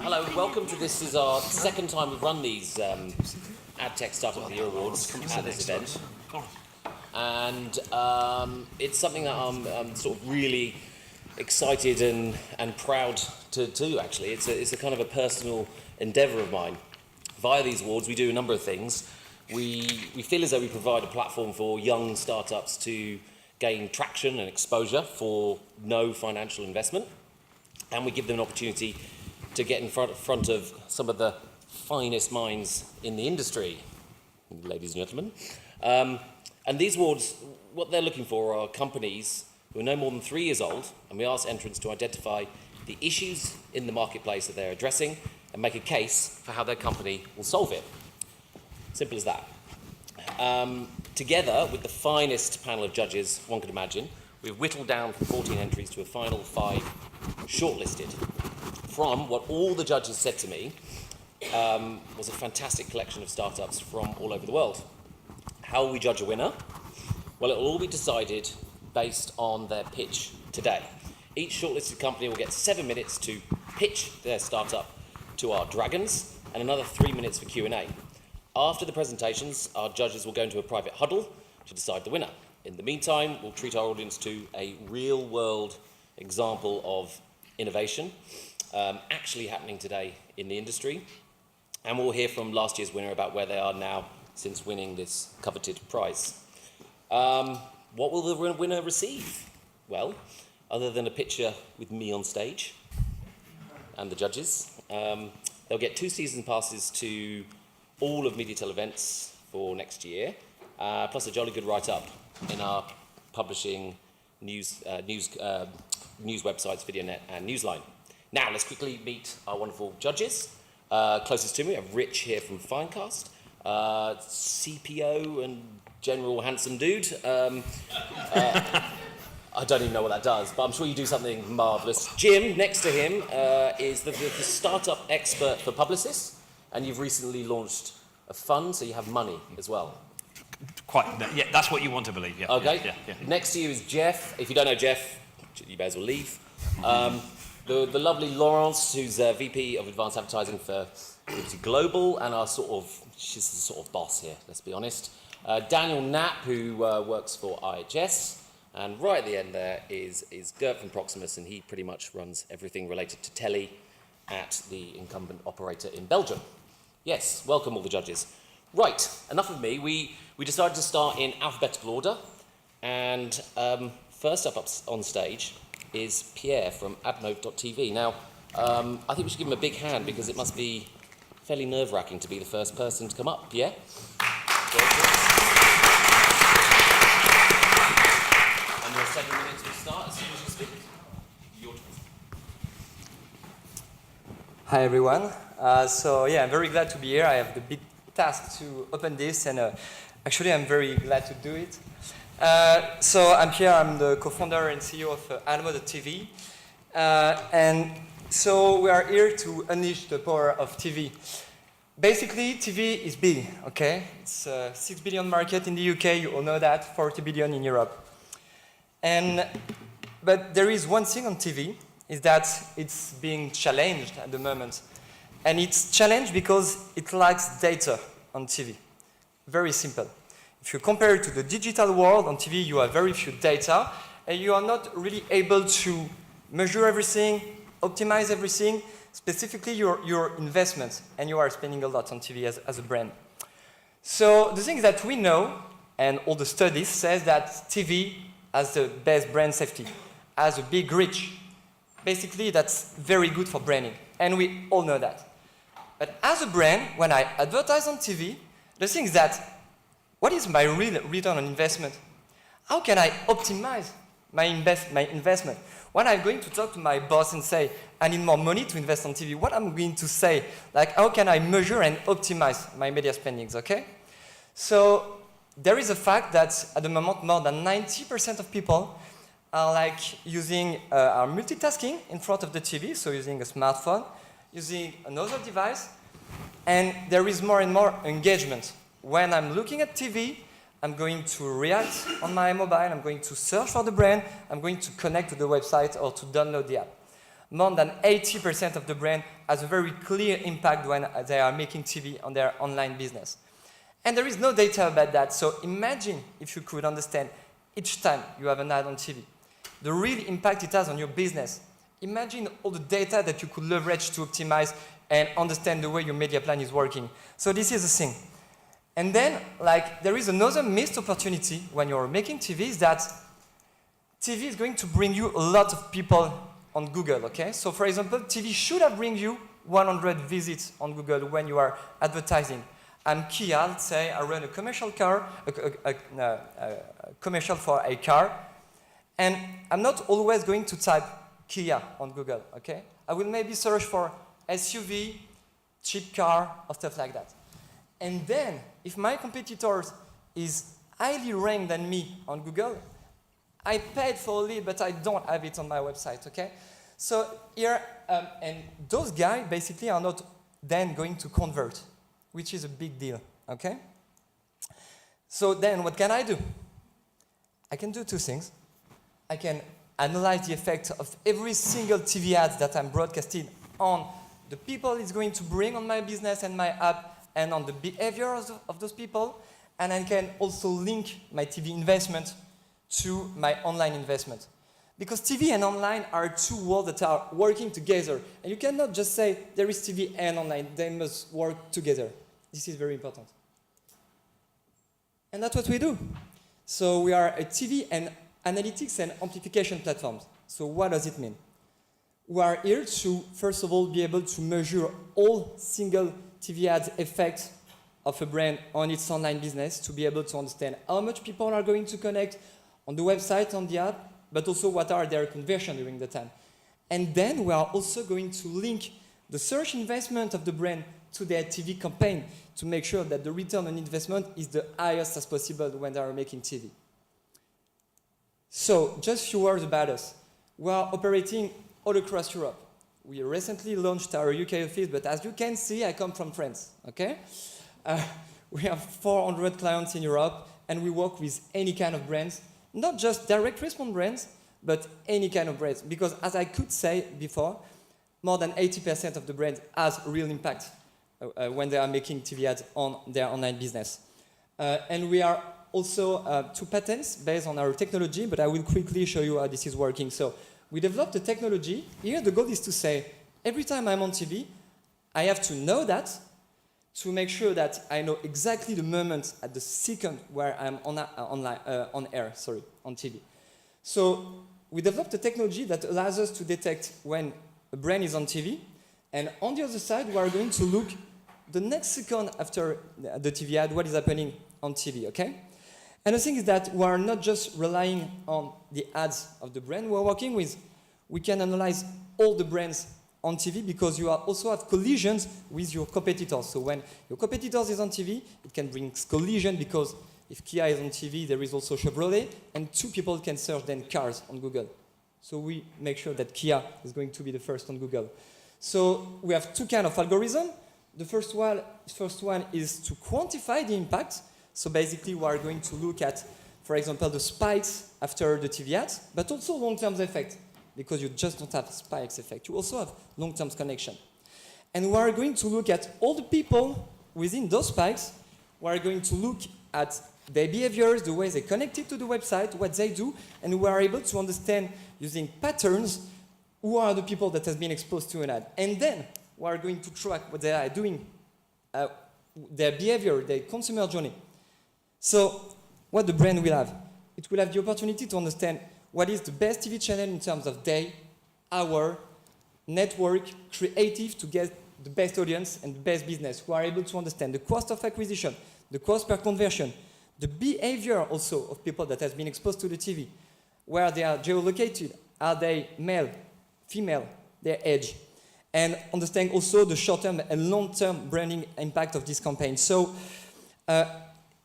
Hello, welcome to this. Is our second time we've run these Ad Tech Startup of the Year Awards at this event. And it's something that I'm sort of really excited and proud to do, actually. It's a kind of a personal endeavour of mine. Via these awards, we do a number of things. We feel as though we provide a platform for young startups to gain traction and exposure for no financial investment. And we give them an opportunity to get in front of some of the finest minds in the industry, ladies and gentlemen. And these awards, what they're looking for are companies who are no more than 3 years old, and we ask entrants to identify the issues in the marketplace that they're addressing and make a case for how their company will solve it. Simple as that. Together with the finest panel of judges one could imagine, we've whittled down from 14 entries to a final 5 shortlisted from what all the judges said to me was a fantastic collection of startups from all over the world. How will we judge a winner? Well, it will all be decided based on their pitch today. Each shortlisted company will get 7 minutes to pitch their startup to our dragons and another 3 minutes for Q&A. After the presentations, our judges will go into a private huddle to decide the winner. In the meantime, we'll treat our audience to a real-world example of innovation actually happening today in the industry. And we'll hear from last year's winner about where they are now since winning this coveted prize. What will the winner receive? Well, other than a picture with me on stage and the judges, they'll get 2 season passes to all of Mediatel events for next year, plus a jolly good write-up in our publishing news websites, VideoNet and Newsline. Now, let's quickly meet our wonderful judges. Closest to me, I have Rich here from Finecast, CPO and general handsome dude. I don't even know what that does, but I'm sure you do something marvellous. Jim, next to him, is the startup expert for publicists, and you've recently launched a fund, so you have money as well. Quite, yeah, that's what you want to believe, yeah. Okay. Yeah. Next to you is Jeff. If you don't know Jeff, you may as well leave. The lovely Laurence, who's VP of Advanced Advertising for Liberty Global, and she's the sort of boss here, let's be honest. Daniel Knapp, who works for IHS, and right at the end there is Gert from Proximus, and he pretty much runs everything related to telly at the incumbent operator in Belgium. Yes, welcome all the judges. Right, enough of me. We decided to start in alphabetical order, and first up on stage is Pierre from adnode.tv. Now, I think we should give him a big hand because it must be fairly nerve-wracking to be the first person to come up. Pierre? And your 7 minutes will start as soon as you speak. Your choice. Hi everyone. I'm very glad to be here. I have the big task to open this, and actually I'm very glad to do it. I'm Pierre. I'm the co-founder and CEO of adnode.tv, and so we are here to unleash the power of TV. Basically, TV is big. Okay, it's a 6 billion market in the UK. You all know that. 40 billion in Europe. But there is one thing on TV, is that it's being challenged at the moment. And it's challenged because it lacks data on TV. Very simple. If you compare it to the digital world, on TV you have very few data, and you are not really able to measure everything, optimize everything, specifically your investments, and you are spending a lot on TV as a brand. So the thing is that we know, and all the studies says that TV has the best brand safety, has a big reach. Basically, that's very good for branding, and we all know that. But as a brand, when I advertise on TV, the thing is that, what is my real return on investment? How can I optimize my investment? When I'm going to talk to my boss and say, I need more money to invest on TV, what I'm going to say? Like, how can I measure and optimize my media spendings, okay? So there is a fact that at the moment, more than 90% of people are are multitasking in front of the TV, so using a smartphone, using another device, and there is more and more engagement. When I'm looking at TV, I'm going to react on my mobile, I'm going to search for the brand, I'm going to connect to the website or to download the app. more than 80% of the brand has a very clear impact when they are making TV on their online business. And there is no data about that. So imagine if you could understand each time you have an ad on TV, the real impact it has on your business. Imagine all the data that you could leverage to optimize and understand the way your media plan is working. So this is the thing. And then, there is another missed opportunity when you're making TV is that TV is going to bring you a lot of people on Google, okay? So for example, TV should have bring you 100 visits on Google when you are advertising. I'm Kia, let's say I run a commercial commercial for a car, and I'm not always going to type Kia on Google, okay? I will maybe search for SUV, cheap car, or stuff like that. And then, if my competitors is highly ranked than me on Google, I paid for a lead, but I don't have it on my website, okay? So here, and those guys basically are not then going to convert, which is a big deal, okay? So then what can I do? I can do two things. I can analyze the effect of every single TV ad that I'm broadcasting on the people it's going to bring on my business and my app and on the behaviors of those people. And I can also link my TV investment to my online investment. Because TV and online are two worlds that are working together. And you cannot just say there is TV and online. They must work together. This is very important. And that's what we do. So we are a TV and analytics and amplification platform. So what does it mean? We are here to, first of all, be able to measure all single TV ads effect of a brand on its online business, to be able to understand how much people are going to connect on the website, on the app, but also what are their conversion during the time. And then we are also going to link the search investment of the brand to their TV campaign to make sure that the return on investment is the highest as possible when they are making TV. So, just a few words about us. We are operating all across Europe. We recently launched our UK office, but as you can see, I come from France, okay? We have 400 clients in Europe, and we work with any kind of brands, not just direct response brands, but any kind of brands. Because as I could say before, more than 80% of the brands has real impact when they are making TV ads on their online business. And we are also two patents based on our technology, but I will quickly show you how this is working. So we developed a technology. Here the goal is to say, every time I'm on TV, I have to know that to make sure that I know exactly the moment at the second where I'm on TV. So we developed a technology that allows us to detect when a brand is on TV, and on the other side, we are going to look the next second after the TV ad, what is happening on TV, okay? And the thing is that we are not just relying on the ads of the brand we're working with. We can analyze all the brands on TV because you also have collisions with your competitors. So when your competitors is on TV, it can bring collision because if Kia is on TV, there is also Chevrolet, and two people can search then cars on Google. So we make sure that Kia is going to be the first on Google. So we have two kinds of algorithms. The first one is to quantify the impact. So basically, we are going to look at, for example, the spikes after the TV ads, but also long-term effect, because you just don't have spikes effect. You also have long-term connection. And we are going to look at all the people within those spikes. We are going to look at their behaviors, the way they connected to the website, what they do, and we are able to understand using patterns who are the people that has been exposed to an ad. And then we are going to track what they are doing, their behavior, their consumer journey. So what the brand will have? It will have the opportunity to understand what is the best TV channel in terms of day, hour, network, creative to get the best audience and the best business. We are able to understand the cost of acquisition, the cost per conversion, the behavior also of people that has been exposed to the TV, where they are geolocated, are they male, female, their age, and understand also the short-term and long-term branding impact of this campaign. So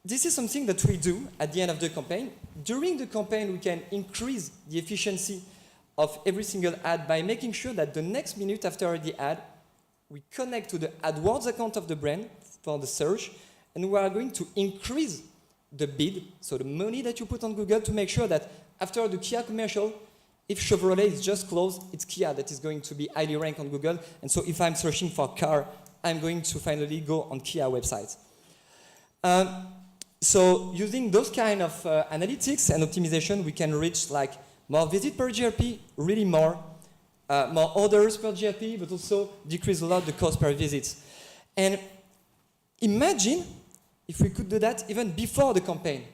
this is something that we do at the end of the campaign. During the campaign, we can increase the efficiency of every single ad by making sure that the next minute after the ad, we connect to the AdWords account of the brand for the search, and we are going to increase the bid, so the money that you put on Google, to make sure that after the Kia commercial, If Chevrolet is just closed, it's Kia that is going to be highly ranked on Google. And so if I'm searching for car, I'm going to finally go on Kia website. So using those kind of analytics and optimization, we can reach like more visits per GRP, really more orders per GRP, but also decrease a lot the cost per visit. And imagine if we could do that even before the campaign.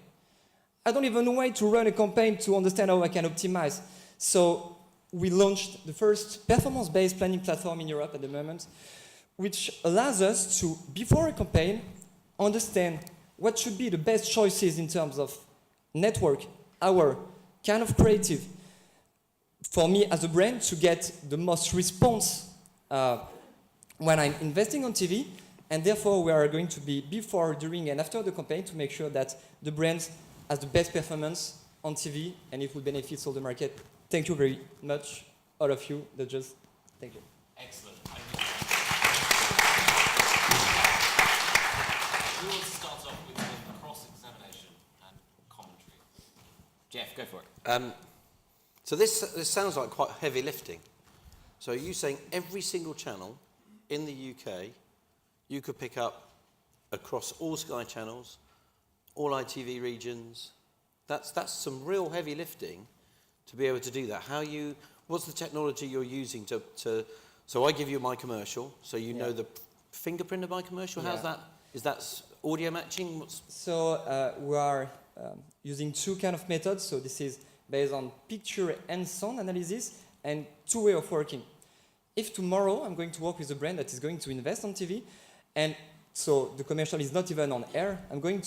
I don't even know why to run a campaign to understand how I can optimize. So we launched the first performance-based planning platform in Europe at the moment, which allows us to, before a campaign, understand what should be the best choices in terms of network, hour, kind of creative, for me as a brand to get the most response when I'm investing on TV, and therefore we are going to be before, during, and after the campaign to make sure that the brand has the best performance on TV and it will benefit all the market. Thank you very much, all of you. Thank you. Excellent. We will start off with some cross-examination and commentary. Jeff, go for it. So this sounds like quite heavy lifting. So are you saying every single channel in the UK you could pick up across all Sky channels, all ITV regions? That's some real heavy lifting to be able to do that. What's the technology you're using to so I give you my commercial, so you know the fingerprint of my commercial? How's that? Is that audio matching? We are using two kind of methods. So this is based on picture and sound analysis and two way of working. If tomorrow I'm going to work with a brand that is going to invest on TV, and so the commercial is not even on air, I'm going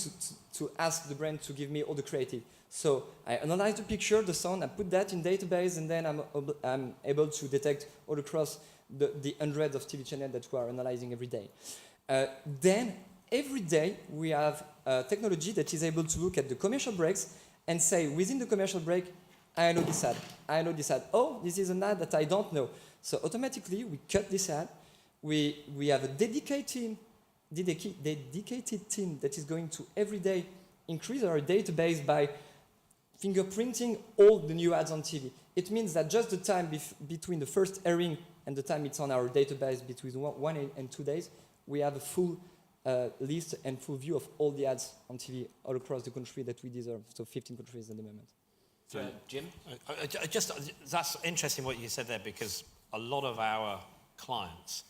to ask the brand to give me all the creative. So I analyze the picture, the sound, I put that in database, and then I'm able to detect all across the hundreds of TV channels that we are analyzing every day. Then every day we have technology that is able to look at the commercial breaks and say, within the commercial break, I know this ad, I know this ad. Oh, this is an ad that I don't know. So automatically we cut this ad. We have a dedicated team that is going to every day increase our database by fingerprinting all the new ads on TV. It means that just the time between the first airing and the time it's on our database between 1 and 2 days, we have a full list and full view of all the ads on TV all across the country that we deserve. So 15 countries at the moment. So, Jim? That's interesting what you said there, because a lot of our clients,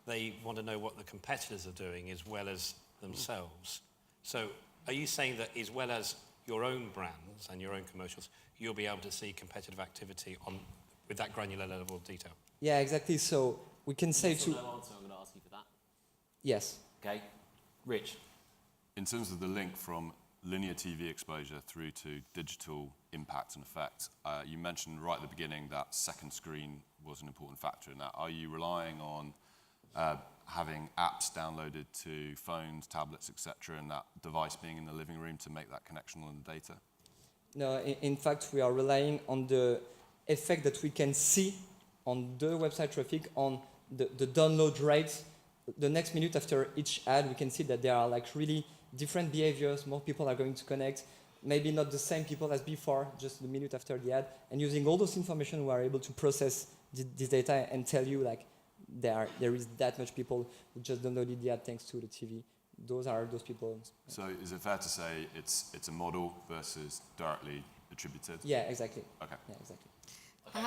they want to know what the competitors are doing as well as themselves. So are you saying that as well as your own brands and your own commercials, you'll be able to see competitive activity with that granular level of detail? Yeah, exactly. So we can say to... No answer, I'm going to ask you for that. Yes. Okay. Rich? In terms of the link from linear TV exposure through to digital impact and effect, you mentioned right at the beginning that second screen was an important factor in that. Are you relying on having apps downloaded to phones, tablets, etc., and that device being in the living room to make that connection on the data? No, in fact, we are relying on the effect that we can see on the website traffic, on the download rates. The next minute after each ad, we can see that there are like really different behaviors. More people are going to connect. Maybe not the same people as before, just the minute after the ad. And using all those information, we are able to process this data and tell you like there is that much people who just downloaded the ad thanks to the TV. Those are those people. So is it fair to say it's a model versus directly attributed? Yeah, exactly. Okay. Yeah, exactly. Okay,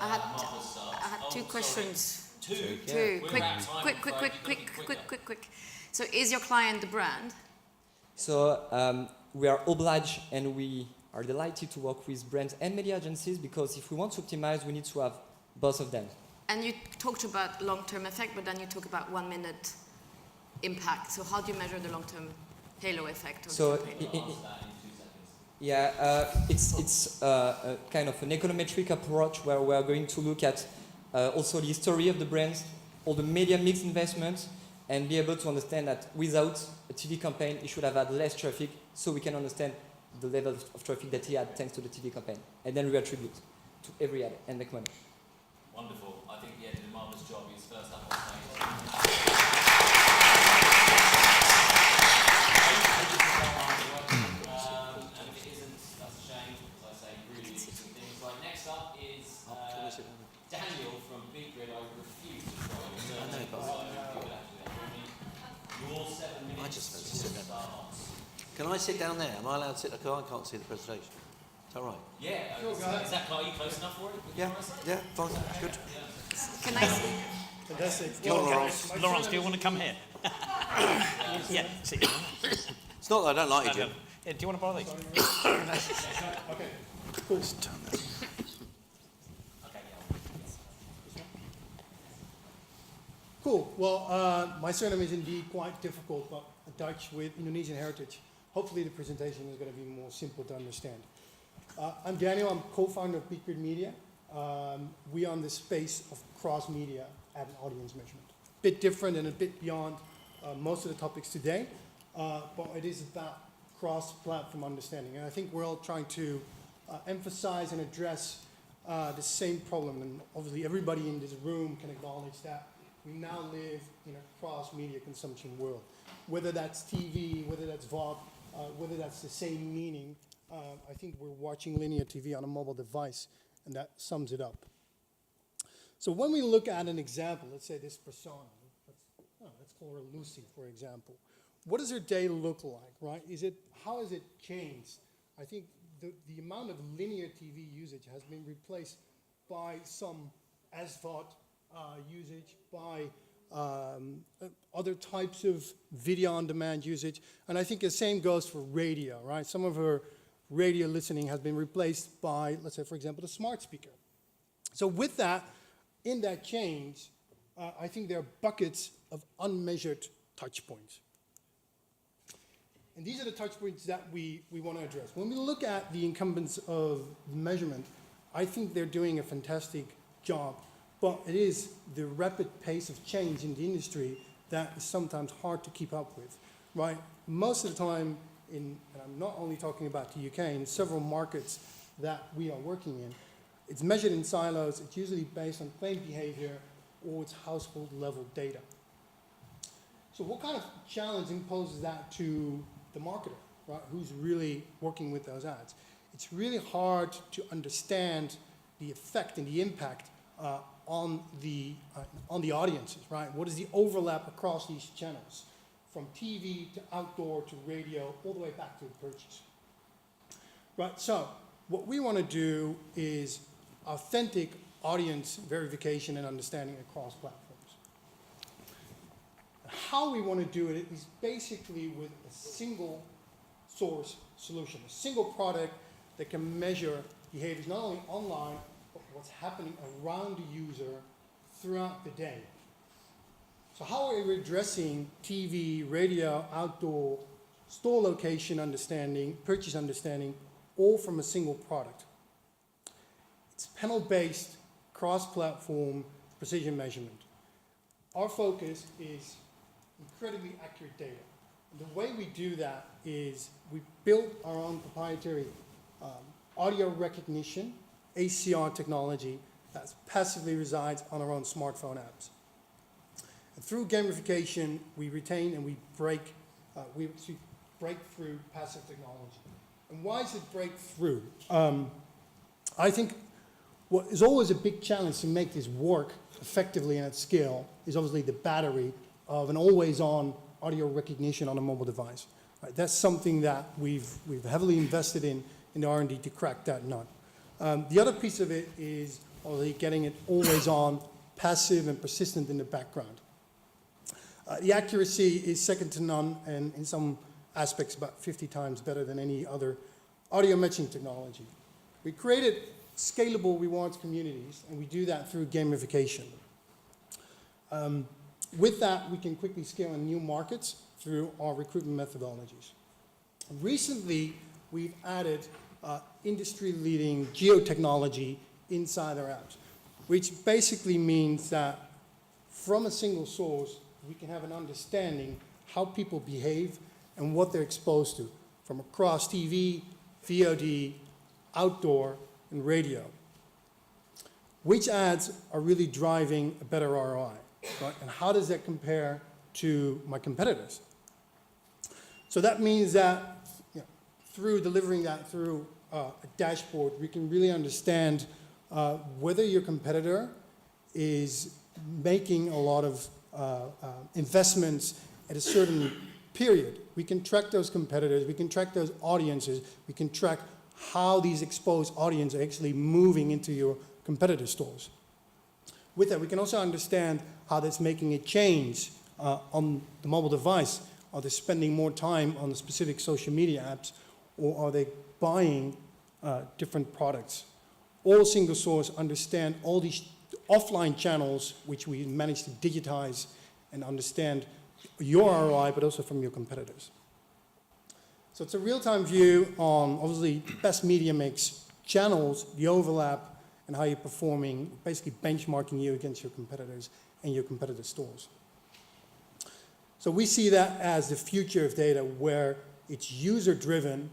I had two questions. Two. Quick. So is your client the brand? So we are obliged and we are delighted to work with brands and media agencies, because if we want to optimize, we need to have both of them. And you talked about long-term effect, but then you talk about 1 minute impact. So how do you measure the long-term halo effect of the campaign? It's a kind of an econometric approach where we are going to look at also the history of the brands, all the media mix investments, and be able to understand that without a TV campaign, it should have had less traffic, so we can understand the level of traffic that he had thanks to the TV campaign. And then we attribute to every ad and make money. Wonderful. I think he did a marvellous job. He's first up on stage. And if it isn't, that's a shame, because I say really interesting things. Right, next up is Can I sit down? Daniel from Beatgrid. I refuse to try your I know, but Your 7 minutes. I just fancy sitting down. starts. Can I sit down there? Am I allowed to sit? Because I can't see the presentation. Is that right? Yeah. Is that are you close enough for it? Yeah, yeah, fine, good. Can I see? Fantastic. Go on, Laurence. Lawrence, do you want to come here? Yeah, sit. It's not that I don't like you, Jim. Yeah, do you want to borrow these? Okay, cool. Cool. Well, my surname is indeed quite difficult, but Dutch with Indonesian heritage. Hopefully the presentation is going to be more simple to understand. I'm Daniel. I'm co-founder of Beatgrid Media. We are in the space of cross-media ad and audience measurement. A bit different and a bit beyond most of the topics today, but it is about cross-platform understanding. And I think we're all trying to emphasize and address the same problem. And obviously everybody in this room can acknowledge that we now live in a cross-media consumption world. Whether that's TV, whether that's VOD, whether that's the same meaning, I think we're watching linear TV on a mobile device, and that sums it up. So when we look at an example, let's say this persona, let's call her Lucy, for example. What does her day look like, right? How has it changed? I think the amount of linear TV usage has been replaced by some SVOD usage, by other types of video on demand usage. And I think the same goes for radio, right? Some of her radio listening has been replaced by, let's say, for example, the smart speaker. So with that, in that change, I think there are buckets of unmeasured touch points. And these are the touch points that we want to address. When we look at the incumbents of measurement, I think they're doing a fantastic job, but it is the rapid pace of change in the industry that is sometimes hard to keep up with, right? Most of the time, and I'm not only talking about the UK, in several markets that we are working in, it's measured in silos. It's usually based on claimed behavior or it's household level data. So what kind of challenge imposes that to the marketer, right? Who's really working with those ads? It's really hard to understand the effect and the impact on the audiences, right? What is the overlap across these channels, from TV to outdoor to radio, all the way back to the purchase, right? So what we want to do is authentic audience verification and understanding across platforms. How we want to do it is basically with a single source solution, a single product that can measure behaviors not only online, but what's happening around the user throughout the day. So how are we addressing TV, radio, outdoor, store location understanding, purchase understanding, all from a single product? It's panel-based, cross-platform precision measurement. Our focus is incredibly accurate data. And the way we do that is we built our own proprietary audio recognition, ACR technology, that passively resides on our own smartphone apps. And through gamification, we retain and we break through passive technology. And why is it breakthrough? I think what is always a big challenge to make this work effectively and at scale is obviously the battery of an always-on audio recognition on a mobile device. Right? That's something that we've heavily invested in the R&D to crack that nut. The other piece of it is obviously getting it always-on, passive and persistent in the background. The accuracy is second to none, and in some aspects about 50 times better than any other audio matching technology. We created scalable rewards communities, and we do that through gamification. With that, we can quickly scale in new markets through our recruitment methodologies. Recently, we've added industry-leading geotechnology inside our apps, which basically means that from a single source, we can have an understanding how people behave and what they're exposed to from across TV, VOD, outdoor, and radio. Which ads are really driving a better ROI, right? And how does that compare to my competitors? So that means that through delivering that through a dashboard, we can really understand whether your competitor is making a lot of investments at a certain period. We can track those competitors, we can track those audiences, we can track how these exposed audiences are actually moving into your competitor stores. With that, we can also understand how that's making a change on the mobile device. Are they spending more time on the specific social media apps, or are they buying different products? All single source understand all these offline channels which we manage to digitize and understand your ROI, but also from your competitors. So it's a real-time view on, obviously, best media mix, channels, the overlap, and how you're performing, basically benchmarking you against your competitors and your competitor stores. So we see that as the future of data, where it's user-driven,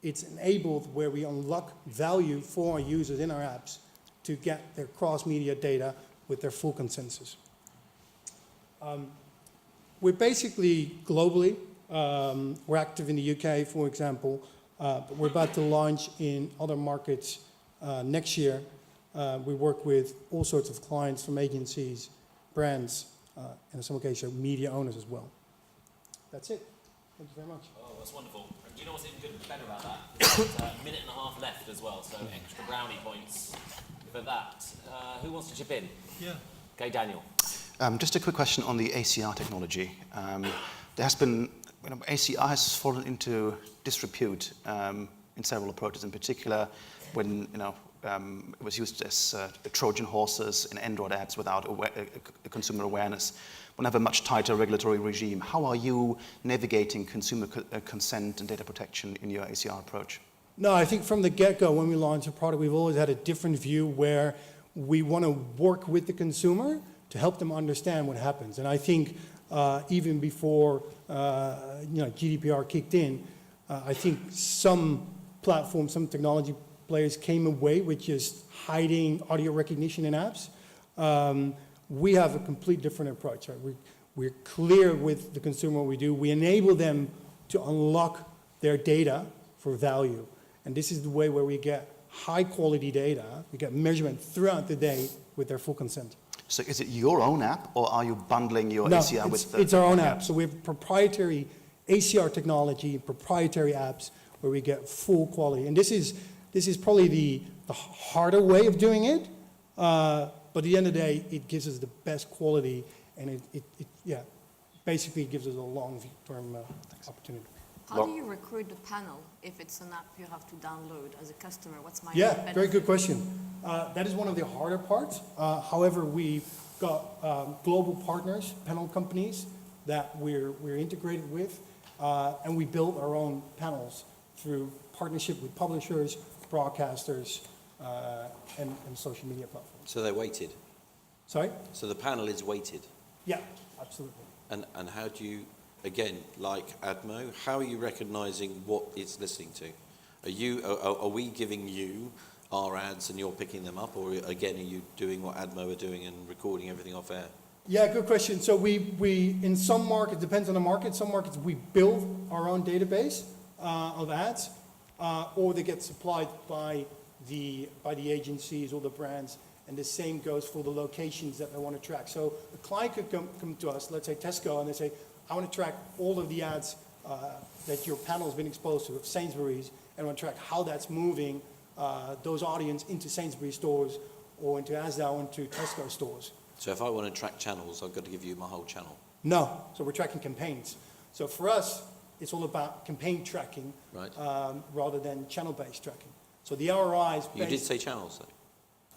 it's enabled, where we unlock value for our users in our apps to get their cross-media data with their full consensus. We're basically globally, we're active in the UK, for example, but we're about to launch in other markets next year. We work with all sorts of clients, from agencies, brands, and in some cases, media owners as well. That's it. Thank you very much. Oh, that's wonderful. And do you know what's even good, better about that? There's a minute and a half left as well, so extra brownie points for that. Who wants to chip in? Yeah. Okay, Daniel. Just a quick question on the ACR technology. There has been, ACR has fallen into disrepute in several approaches, in particular when it was used as Trojan horses in Android apps without consumer awareness. We'll have a much tighter regulatory regime. How are you navigating consumer consent and data protection in your ACR approach? No, I think from the get-go, when we launch a product, we've always had a different view where we want to work with the consumer to help them understand what happens. And I think even before GDPR kicked in, I think some platforms, some technology players came away with just hiding audio recognition in apps. We have a complete different approach. Right? We're clear with the consumer what we do. We enable them to unlock their data for value. And this is the way where we get high quality data, we get measurement throughout the day with their full consent. So is it your own app, or are you bundling your ACR with the... it's our own app. So we have proprietary ACR technology, proprietary apps where we get full quality. And this is probably the harder way of doing it, but at the end of the day, it gives us the best quality, and it basically gives us a long-term opportunity. How do you recruit the panel if it's an app you have to download as a customer? What's my Yeah, benefit? very good question. That is one of the harder parts. However, we've got global partners, panel companies that we're integrated with, and we build our own panels through partnership with publishers, broadcasters, and social media platforms. So they're weighted? Sorry? So the panel is weighted? Yeah, absolutely. And how do you, again, like AdMo, how are you recognizing what it's listening to? Are we giving you our ads and you're picking them up, or again, are you doing what AdMo are doing and recording everything off air? Yeah, good question. So we in some markets, depends on the market, some markets we build our own database of ads, or they get supplied by the agencies or the brands, and the same goes for the locations that they want to track. So a client could come to us, let's say Tesco, and they say, I want to track all of the ads that your panel has been exposed to of Sainsbury's, and I want to track how that's moving those audience into Sainsbury's stores or into Asda or into Tesco stores. So if I want to track channels, I've got to give you my whole channel? No, so we're tracking campaigns. So for us, it's all about campaign tracking, right, rather than channel-based tracking. So the ROI is based... You did say channels, though.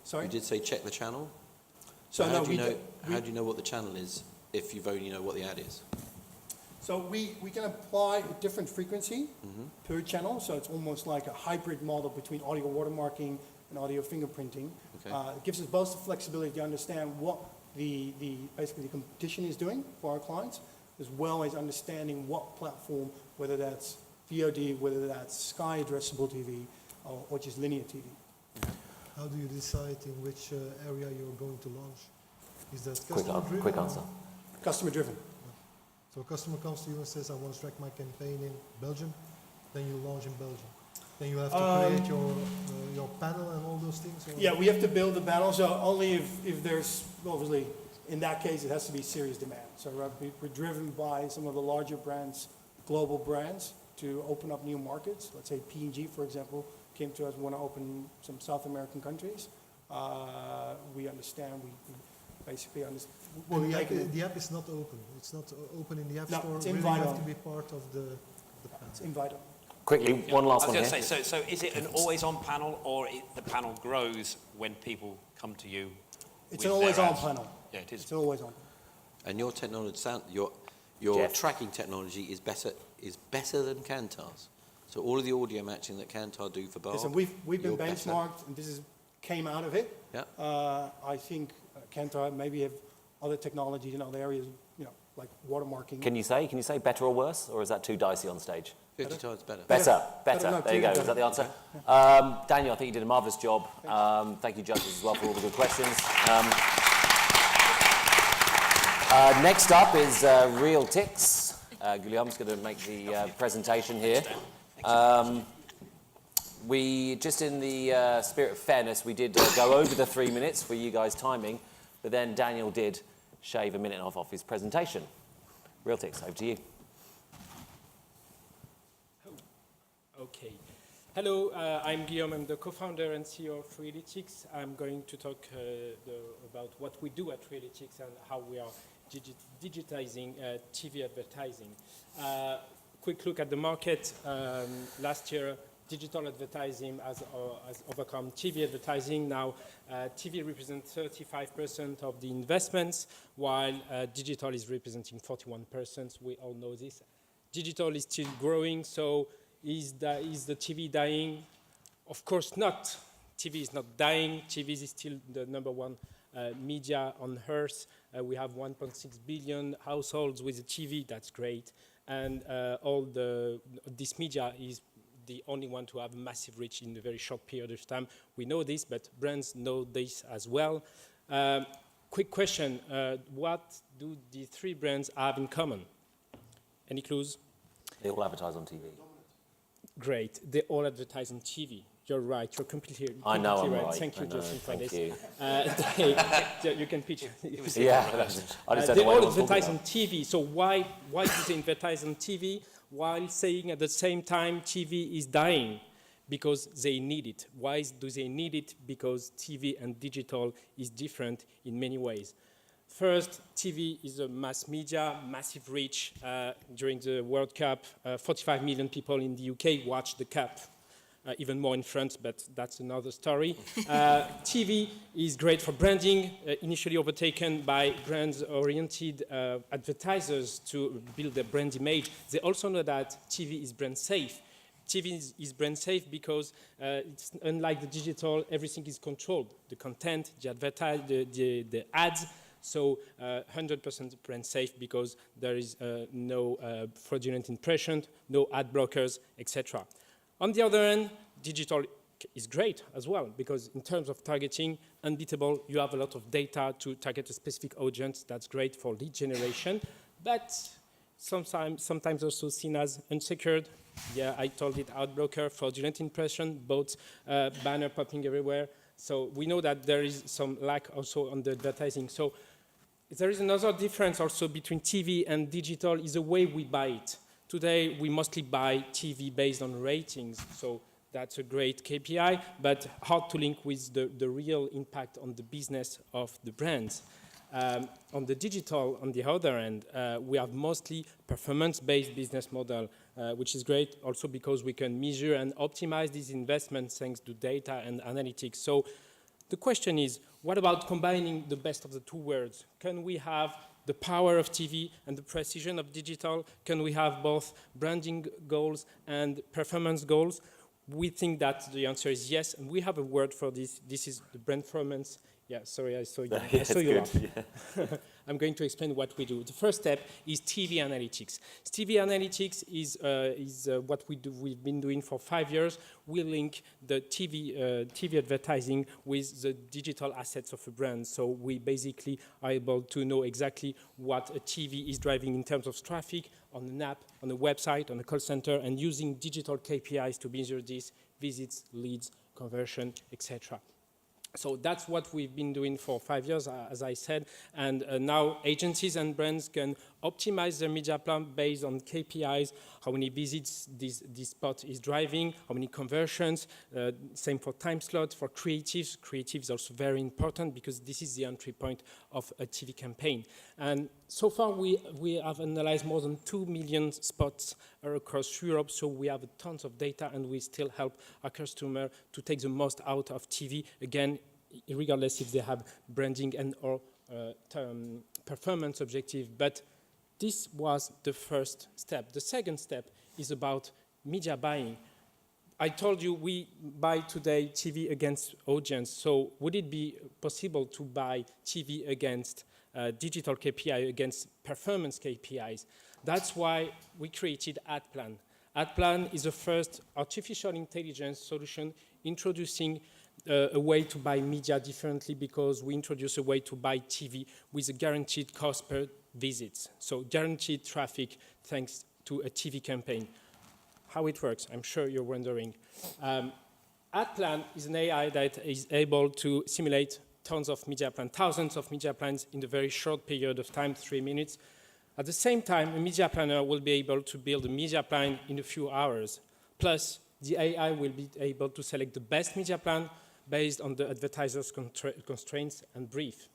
Sorry? You did say check the channel? So how no, do you know what the channel is if you've only know what the ad is? So we can apply a different frequency per channel. So it's almost like a hybrid model between audio watermarking and audio fingerprinting. Okay. It gives us both the flexibility to understand what basically the competition is doing for our clients, as well as understanding what platform, whether that's VOD, whether that's Sky addressable TV, or just linear TV. How do you decide in which area you're going to launch? Is that customer-driven? Quick answer. Customer-driven. So a customer comes to you and says, I want to track my campaign in Belgium, then you launch in Belgium. Then you have to create your panel and all those things? Or? Yeah, we have to build the panel, so only if there's, obviously, in that case, it has to be serious demand. So we're driven by some of the larger brands, global brands, to open up new markets. Let's say P&G, for example, came to us, want to open some South American countries. We understand, we basically understand. Well, the app is not open. It's not open in the App Store. It's really invite have on. to be part of the panel. It's invite on. Quickly, one last I one was here. going to say, so is it an always-on panel, or the panel grows when people come to you? It's with an their always on ads? panel. Yeah, it is. It's always on. And your technology, your Jeff. tracking technology is better than Kantar's. So all of the audio matching that Kantar do for Barb, Listen, we've been you're better. benchmarked, and this came out of it. Yeah. I think Kantar maybe have other technologies in other areas, like watermarking. Can you say better or worse, or is that too dicey on stage? 50 times better. Better. No, There you go. clearly Is that the answer? Daniel, I think you did a marvellous job. Thank you, judges, as well, for all the good questions. Next up is Realytics. Guillaume's going to make the presentation here. We, just in the spirit of fairness, we did go over the 3 minutes for you guys timing, but then Daniel did shave a minute and a half off his presentation. Realytics, over to you. Okay. Hello, I'm Guillaume. I'm the co-founder and CEO of Realytics. I'm going to talk about what we do at Realytics and how we are digitizing TV advertising. Quick look at the market. Last year, digital advertising has overcome TV advertising. Now, TV represents 35% of the investments, while digital is representing 41%. We all know this. Digital is still growing, so is the TV dying? Of course not. TV is not dying. TV is still the #1 media on earth. We have 1.6 billion households with a TV. That's great. And this media is the only one to have massive reach in a very short period of time. We know this, but brands know this as well. Quick question. What do the three brands have in common? Any clues? They all advertise on TV. Great. They all advertise on TV. You're right. You're completely I know I'm right. right. Thank you, Justin, for Thank this. you. You can pitch. Yeah, I just don't They know what all I was talking advertise about. on TV. So why do they advertise on TV while saying at the same time TV is dying? Because they need it. Why do they need it? Because TV and digital is different in many ways. First, TV is a mass media, massive reach. During the World Cup, 45 million people in the UK watched the Cup. Even more in France, but that's another story. TV is great for branding, initially overtaken by brands-oriented advertisers to build their brand image. They also know that TV is brand safe. TV is brand safe because it's unlike the digital, everything is controlled. The content, the ads. So 100% brand safe because there is no fraudulent impression, no ad blockers, etc. On the other hand, digital is great as well because in terms of targeting, unbeatable, you have a lot of data to target a specific audience. That's great for lead generation, but sometimes also seen as unsecured. Yeah, I told it, ad blocker, fraudulent impression, both banner popping everywhere. So we know that there is some lack also on the advertising. So there is another difference also between TV and digital is the way we buy it. Today, we mostly buy TV based on ratings, so that's a great KPI, but hard to link with the real impact on the business of the brands. On the digital, on the other end, we have mostly performance-based business model, which is great also because we can measure and optimize these investments thanks to data and analytics. So the question is, what about combining the best of the two worlds? Can we have the power of TV and the precision of digital? Can we have both branding goals and performance goals? We think that the answer is yes, and we have a word for this. This is the brand performance. Yeah, sorry, I saw you. I saw you laugh. Yeah. I'm going to explain what we do. The first step is TV analytics. TV analytics is what we do. We've been doing for 5 years. We link the TV advertising with the digital assets of a brand. So we basically are able to know exactly what a TV is driving in terms of traffic on an app, on a website, on a call center, and using digital KPIs to measure this visits, leads, conversion, etc. So that's what we've been doing for 5 years, as I said, and now agencies and brands can optimize their media plan based on KPIs, how many visits this spot is driving, how many conversions, same for time slot, for creatives. Creative is also very important because this is the entry point of a TV campaign. And so far we have analyzed more than 2 million spots across Europe, so we have tons of data and we still help our customer to take the most out of TV, again, regardless if they have branding and or performance objective. But this was the first step. The second step is about media buying. I told you we buy today TV against audience, so would it be possible to buy TV against digital KPI, against performance KPIs? That's why we created AdPlan. AdPlan is the first artificial intelligence solution introducing a way to buy media differently, because we introduce a way to buy TV with a guaranteed cost per visit. So guaranteed traffic thanks to a TV campaign. How it works, I'm sure you're wondering. AdPlan is an AI that is able to simulate tons of media plans, thousands of media plans in a very short period of time, 3 minutes. At the same time, a media planner will be able to build a media plan in a few hours. Plus, the AI will be able to select the best media plan based on the advertiser's constraints and brief.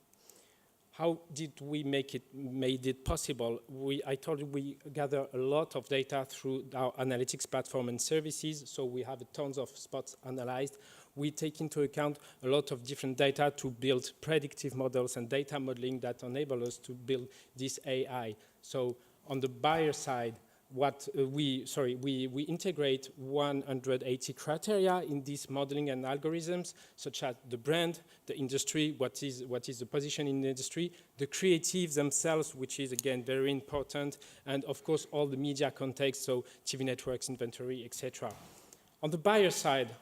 How did we made it possible? I told you we gather a lot of data through our analytics platform and services, so we have tons of spots analyzed. We take into account a lot of different data to build predictive models and data modeling that enable us to build this AI. So on the buyer side, we integrate 180 criteria in these modeling and algorithms, such as the brand, the industry, what is the position in the industry, the creatives themselves, which is again very important, and of course all the media context, so TV networks, inventory, etc. On the buyer side,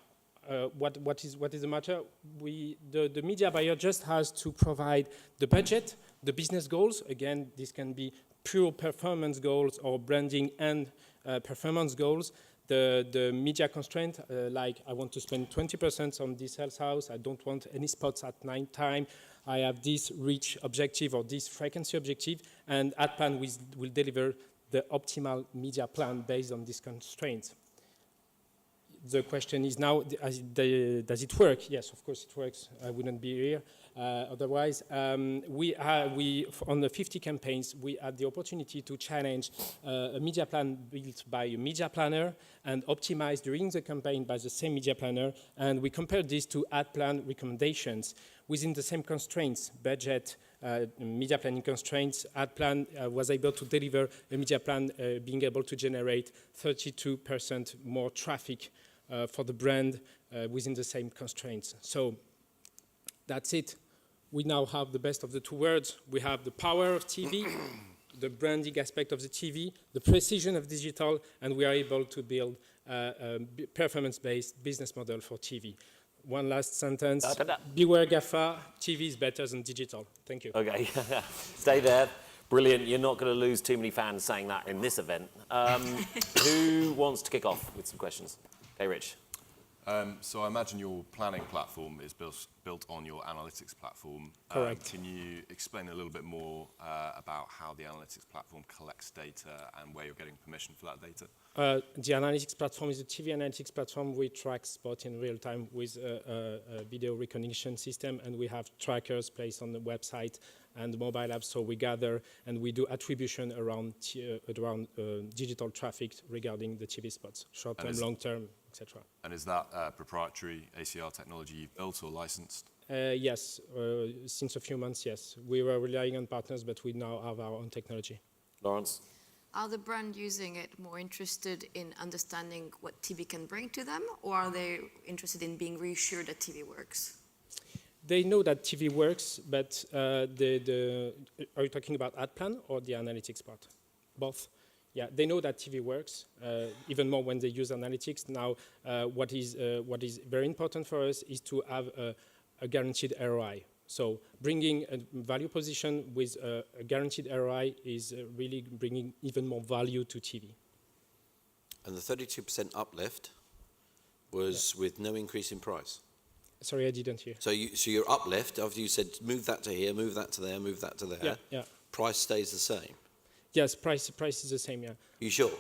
what is the matter? The media buyer just has to provide the budget, the business goals. Again, this can be pure performance goals or branding and performance goals. The media constraint, like I want to spend 20% on this sales house, I don't want any spots at night time, I have this reach objective or this frequency objective, and AdPlan will deliver the optimal media plan based on these constraints. The question is now, does it work? Yes, of course it works. I wouldn't be here otherwise. On the 50 campaigns, we had the opportunity to challenge a media plan built by a media planner and optimized during the campaign by the same media planner. And we compared this to AdPlan recommendations within the same constraints, budget, media planning constraints. AdPlan was able to deliver a media plan being able to generate 32% more traffic for the brand within the same constraints. So that's it. We now have the best of the two worlds. We have the power of TV, the branding aspect of the TV, the precision of digital, and we are able to build a performance-based business model for TV. One last sentence. Beware GAFA, TV is better than digital. Thank you. Okay, stay there. Brilliant. You're not going to lose too many fans saying that in this event. Who wants to kick off with some questions? Okay, Rich. So I imagine your planning platform is built on your analytics platform. Correct. Can you explain a little bit more about how the analytics platform collects data and where you're getting permission for that data? The analytics platform is a TV analytics platform. We track spots in real time with a video recognition system, and we have trackers placed on the website and the mobile app. So we gather and we do attribution around digital traffic regarding the TV spots, short term, long term, etc. And is that proprietary ACR technology you've built or licensed? Yes, since a few months, yes. We were relying on partners, but we now have our own technology. Lawrence? Are the brand using it more interested in understanding what TV can bring to them, or are they interested in being reassured that TV works? They know that TV works, but are you talking about AdPlan or the analytics part? Both. Yeah, they know that TV works, even more when they use analytics. Now, what is very important for us is to have a guaranteed ROI. So bringing a value position with a guaranteed ROI is really bringing even more value to TV. And the 32% uplift was with no increase in price. Sorry, I didn't hear. So your uplift, after you said move that to here, move that to there, move that to there, Yeah. price stays the same. Yes, price is the same. Yeah. You sure?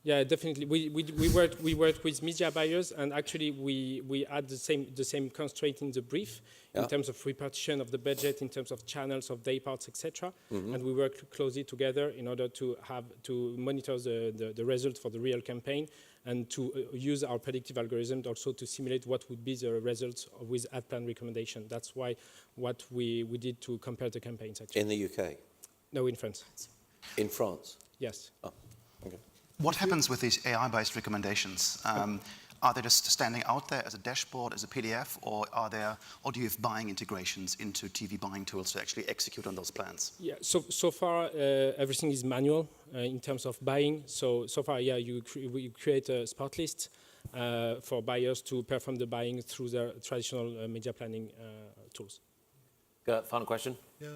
Yeah, definitely. We worked with media buyers, and actually we had the same constraint in the brief in terms of repartition of the budget, in terms of channels, of day parts, etc. And we worked closely together in order to monitor the results for the real campaign, and to use our predictive algorithm also to simulate what would be the results with ad plan recommendation. That's why what we did to compare the campaigns actually. In the UK? No, in France. In France? Yes. Oh, okay. What happens with these AI-based recommendations? Are they just standing out there as a dashboard, as a PDF, or do you have buying integrations into TV buying tools to actually execute on those plans? Yeah. So far, everything is manual in terms of buying. So far, yeah, we create a SHORTLIST for buyers to perform the buying through their traditional media planning tools. Final question? Yeah,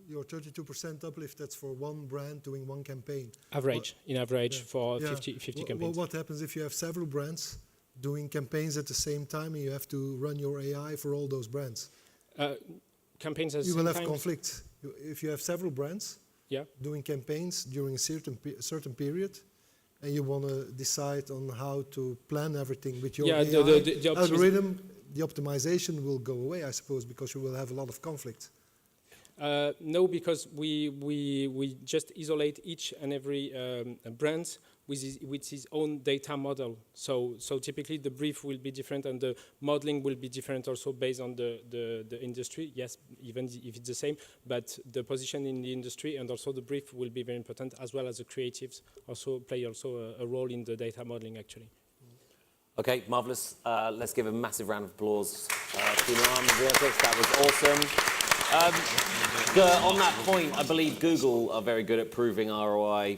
your 32% uplift, that's for one brand doing one campaign. In average for 50 campaigns. What happens if you have several brands doing campaigns at the same time and you have to run your AI for all those brands? Campaigns at the you same will time? have conflict. If you have several brands doing campaigns during a certain period, and you want to decide on how to plan everything with your AI the algorithm, the optimization will go away, I suppose, because you will have a lot of conflict. No, because we just isolate each and every brand with his own data model. So typically the brief will be different and the modeling will be different also based on the industry. Yes, even if it's the same, but the position in the industry and also the brief will be very important, as well as the creatives also play a role in the data modeling actually. Okay, marvellous. Let's give a massive round of applause to Noam and Realytics. That was awesome. On that point, I believe Google are very good at proving ROI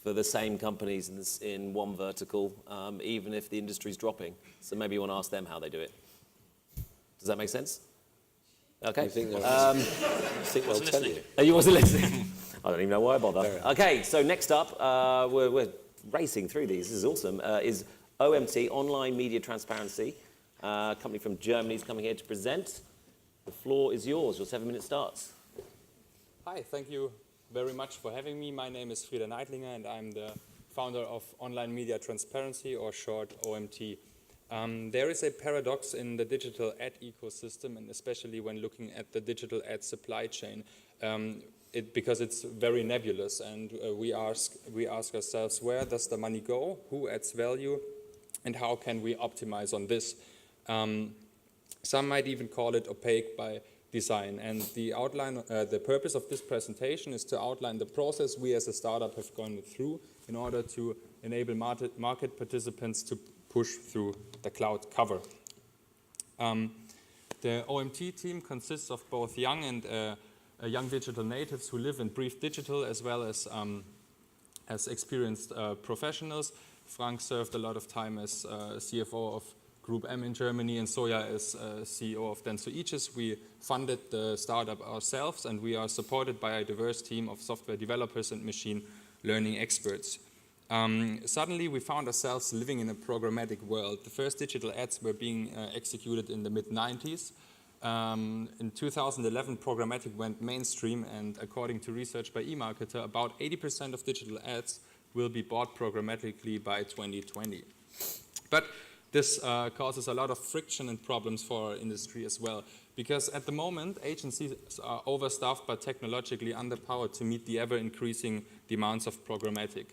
for the same companies in one vertical, even if the industry's dropping. So maybe you want to ask them how they do it. Does that make sense? Okay. I think they'll tell you. You wasn't listening? I don't even know why I bother. Okay, so next up, we're racing through these. This is awesome. Is OMT, Online Media Transparency, a company from Germany is coming here to present. The floor is yours. Your 7-minute starts. Hi, thank you very much for having me. My name is Frieder Neidlinger and I'm the founder of Online Media Transparency, or short OMT. There is a paradox in the digital ad ecosystem, and especially when looking at the digital ad supply chain, because it's very nebulous, and we ask ourselves, where does the money go, who adds value, and how can we optimize on this? Some might even call it opaque by design. And the purpose of this presentation is to outline the process we as a startup have gone through in order to enable market participants to push through the cloud cover. The OMT team consists of both young and young digital natives who live and breathe digital, as well as experienced professionals. Frank served a lot of time as CFO of Group M in Germany, and Soja is CEO of Denso Aegis. We funded the startup ourselves, and we are supported by a diverse team of software developers and machine learning experts. Suddenly, we found ourselves living in a programmatic world. The first digital ads were being executed in the mid-90s. In 2011, programmatic went mainstream, and according to research by eMarketer, about 80% of digital ads will be bought programmatically by 2020. But this causes a lot of friction and problems for our industry as well, because at the moment, agencies are overstaffed but technologically underpowered to meet the ever-increasing demands of programmatic.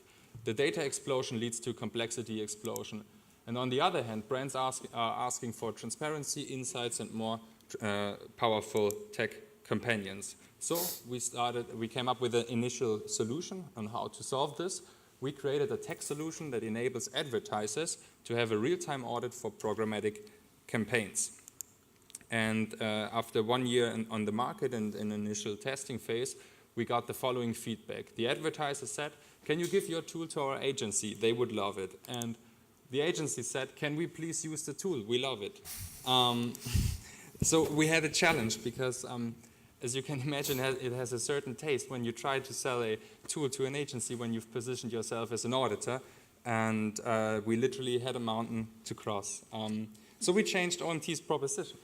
The data explosion leads to complexity explosion. And on the other hand, brands are asking for transparency, insights, and more powerful tech companions. So we came up with an initial solution on how to solve this. We created a tech solution that enables advertisers to have a real-time audit for programmatic campaigns. And after 1 year on the market and an initial testing phase, we got the following feedback. The advertiser said, "Can you give your tool to our agency? They would love it." And the agency said, "Can we please use the tool? We love it." So we had a challenge because, as you can imagine, it has a certain taste when you try to sell a tool to an agency when you've positioned yourself as an auditor. and we literally had a mountain to cross. So we changed OMT's proposition.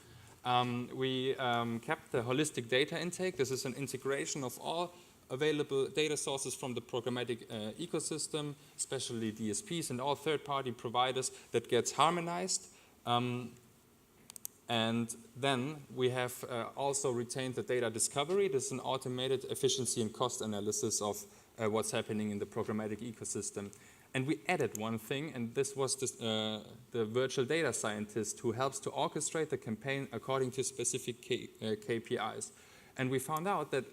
We kept the holistic data intake. This is an integration of all available data sources from the programmatic ecosystem, especially DSPs and all third-party providers, that gets harmonized. And then we have also retained the data discovery. This is an automated efficiency and cost analysis of what's happening in the programmatic ecosystem. And we added one thing, and this was the virtual data scientist who helps to orchestrate the campaign according to specific KPIs. And we found out that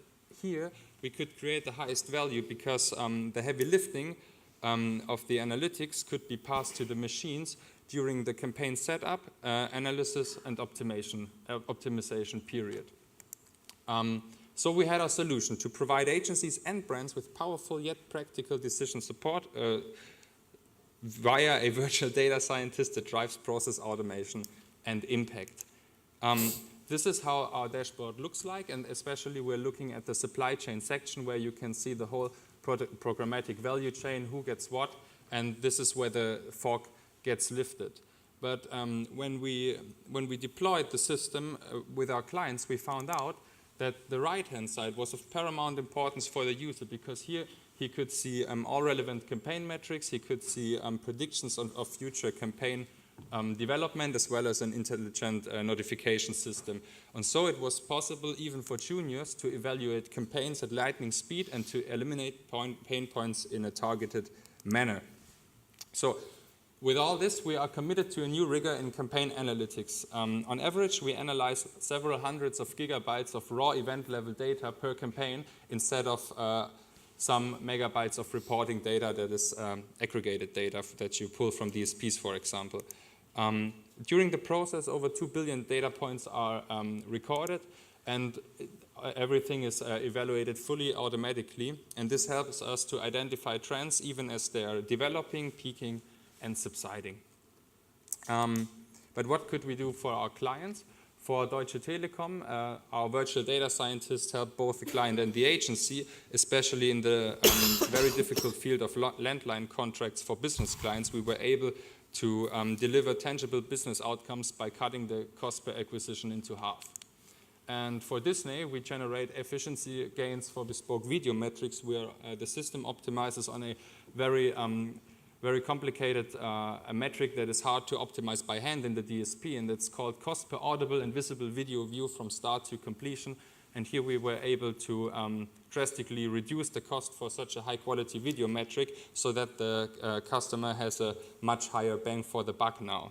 here we could create the highest value because the heavy lifting of the analytics could be passed to the machines during the campaign setup, analysis, and optimization period. So we had our solution to provide agencies and brands with powerful yet practical decision support via a virtual data scientist that drives process automation and impact. This is how our dashboard looks like, and especially we're looking at the supply chain section where you can see the whole programmatic value chain, who gets what, and this is where the fog gets lifted. But when we deployed the system with our clients, we found out that the right-hand side was of paramount importance for the user, because here he could see all relevant campaign metrics, he could see predictions of future campaign development, as well as an intelligent notification system. And so it was possible even for juniors to evaluate campaigns at lightning speed and to eliminate pain points in a targeted manner. So with all this, we are committed to a new rigor in campaign analytics. On average, we analyze several hundreds of gigabytes of raw event-level data per campaign instead of some megabytes of reporting data that is aggregated data that you pull from DSPs, for example. During the process, over 2 billion data points are recorded, and everything is evaluated fully automatically. And this helps us to identify trends even as they are developing, peaking, and subsiding. But what could we do for our clients? For Deutsche Telekom, our virtual data scientists help both the client and the agency, especially in the very difficult field of landline contracts for business clients. We were able to deliver tangible business outcomes by cutting the cost per acquisition into half. And for Disney, we generate efficiency gains for bespoke video metrics, where the system optimizes on a very complicated a metric that is hard to optimize by hand in the DSP, and it's called cost per audible and visible video view from start to completion. And here we were able to drastically reduce the cost for such a high quality video metric so that the customer has a much higher bang for the buck now.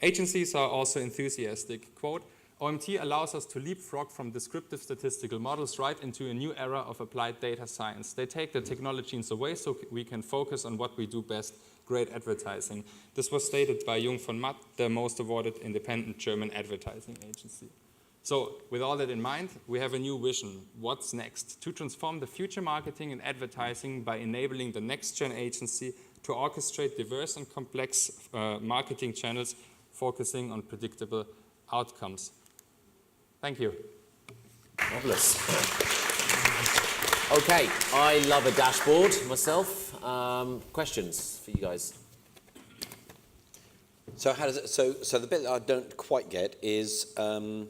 Agencies are also enthusiastic. Quote, OMT allows us to leapfrog from descriptive statistical models right into a new era of applied data science. They take the technologies away so we can focus on what we do best, great advertising. This was stated by Jung von Matt, the most awarded independent German advertising agency. So with all that in mind, we have a new vision. What's next? To transform the future marketing and advertising by enabling the next-gen agency to orchestrate diverse and complex marketing channels, focusing on predictable outcomes. Thank you. Marvelous. Okay, I love a dashboard myself. Questions for you guys? So how does it? So the bit that I don't quite get is, so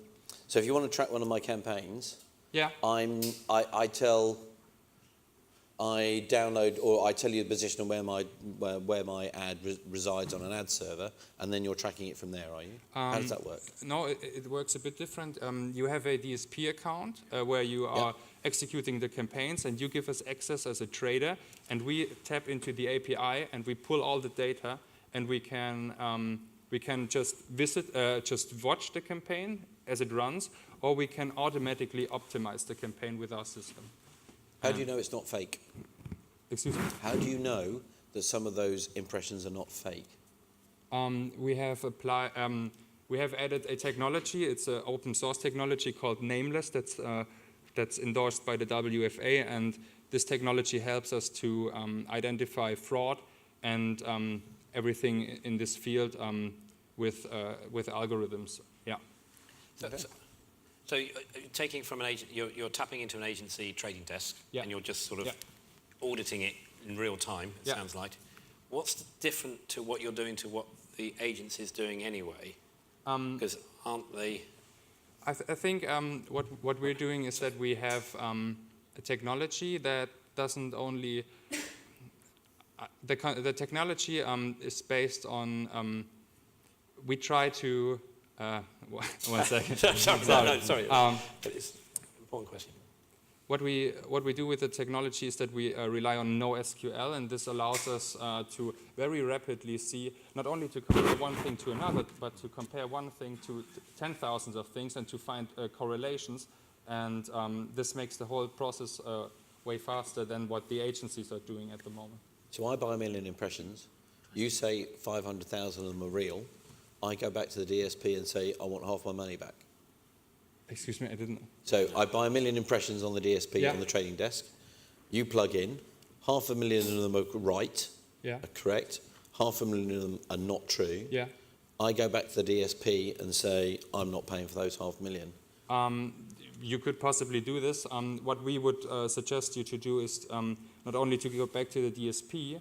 if you want to track one of my campaigns, yeah, I download, or I tell you the position of where my ad resides on an ad server, and then you're tracking it from there, are you? How does that work? No, it works a bit different. You have a DSP account where you are executing the campaigns, and you give us access as a trader, and we tap into the API and we pull all the data, and we can just watch the campaign as it runs, or we can automatically optimize the campaign with our system. How do you know it's not fake? Excuse me? How do you know that some of those impressions are not fake? We have added a technology. It's an open source technology called Nameless that's endorsed by the WFA, and this technology helps us to identify fraud and everything in this field with algorithms. Yeah. So taking from an agent, you're tapping into an agency trading desk, and you're just sort of auditing it in real time, it sounds like. What's different to what you're doing to what the agency's doing anyway? Because aren't they... I think what we're doing is that we have a technology that doesn't only... the technology is based on... we try to... one second. sorry. But it's an important question. What we do with the technology is that we rely on NoSQL, and this allows us to very rapidly see, not only to compare one thing to another, but to compare one thing to 10,000 of things and to find correlations. And this makes the whole process way faster than what the agencies are doing at the moment. So I buy 1 million impressions. You say 500,000 of them are real. I go back to the DSP and say, I want half my money back. Excuse me, I didn't... So I buy 1 million impressions on the DSP Yeah. on the trading desk. You plug in. 500,000 of them are right, Yeah. are correct. 500,000 of them are not true. Yeah. I go back to the DSP and say, I'm not paying for those 500,000. You could possibly do this. What we would suggest you to do is not only to go back to the DSP,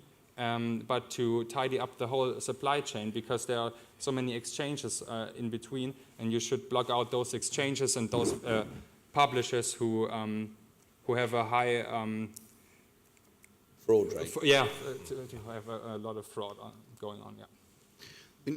but to tidy up the whole supply chain, because there are so many exchanges in between, and you should block out those exchanges and those publishers who have a high fraud rate. To have a lot of fraud going on. Yeah.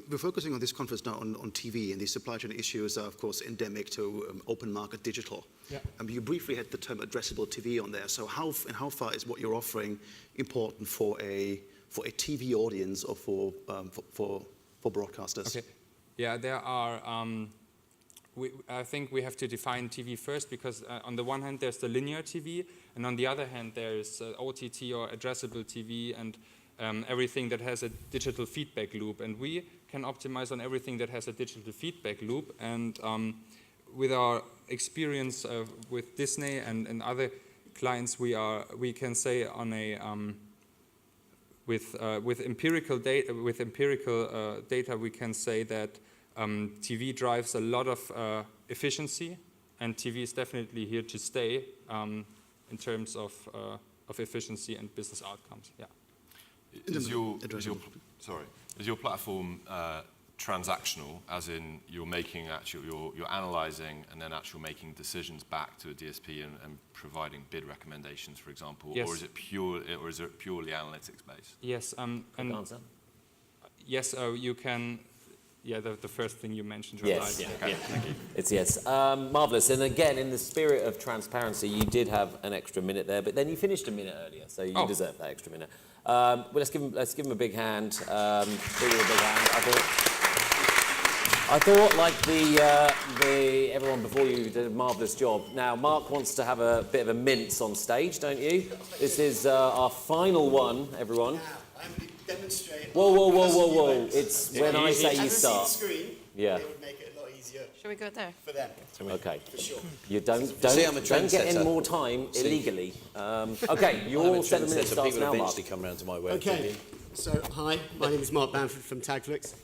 We're focusing on this conference now on TV, and the supply chain issues are, of course, endemic to open market digital. Yeah. You briefly had the term addressable TV on there. So how far is what you're offering important for a TV audience or for broadcasters? Okay. Yeah, there are. I think we have to define TV first, because on the one hand there's the linear TV, and on the other hand there's OTT or addressable TV and everything that has a digital feedback loop. And we can optimize on everything that has a digital feedback loop. And with our experience with Disney and other clients, we can say on a with empirical data we can say that TV drives a lot of efficiency, and TV is definitely here to stay in terms of efficiency and business outcomes. Yeah. Is your platform transactional, as in you're making you're analysing and then making decisions back to a DSP and providing bid recommendations, for example, yes. or is it purely analytics based? Yes. Yes, you can. Yeah, the first thing you mentioned. Yes. Right? Yeah. Okay. Thank you. It's yes. Marvellous. And again, in the spirit of transparency, you did have an extra minute there, but then you finished a minute earlier, so you deserve that extra minute. Well, let's give him a big hand. Give him a big hand. I thought like everyone before you did a marvellous job. Now, Mark wants to have a bit of a mince on stage, don't you? This is our final one, everyone. I'm going to demonstrate. Whoa. It's when I say you start. Screen, yeah. It would make it a lot easier. Should we go there? For them. Okay. For sure. You don't get any more time illegally. Okay, your 7 minutes starts now, Mark. Eventually come around to my way. Okay. So, hi, my name is Mark Bamford from Tagflix,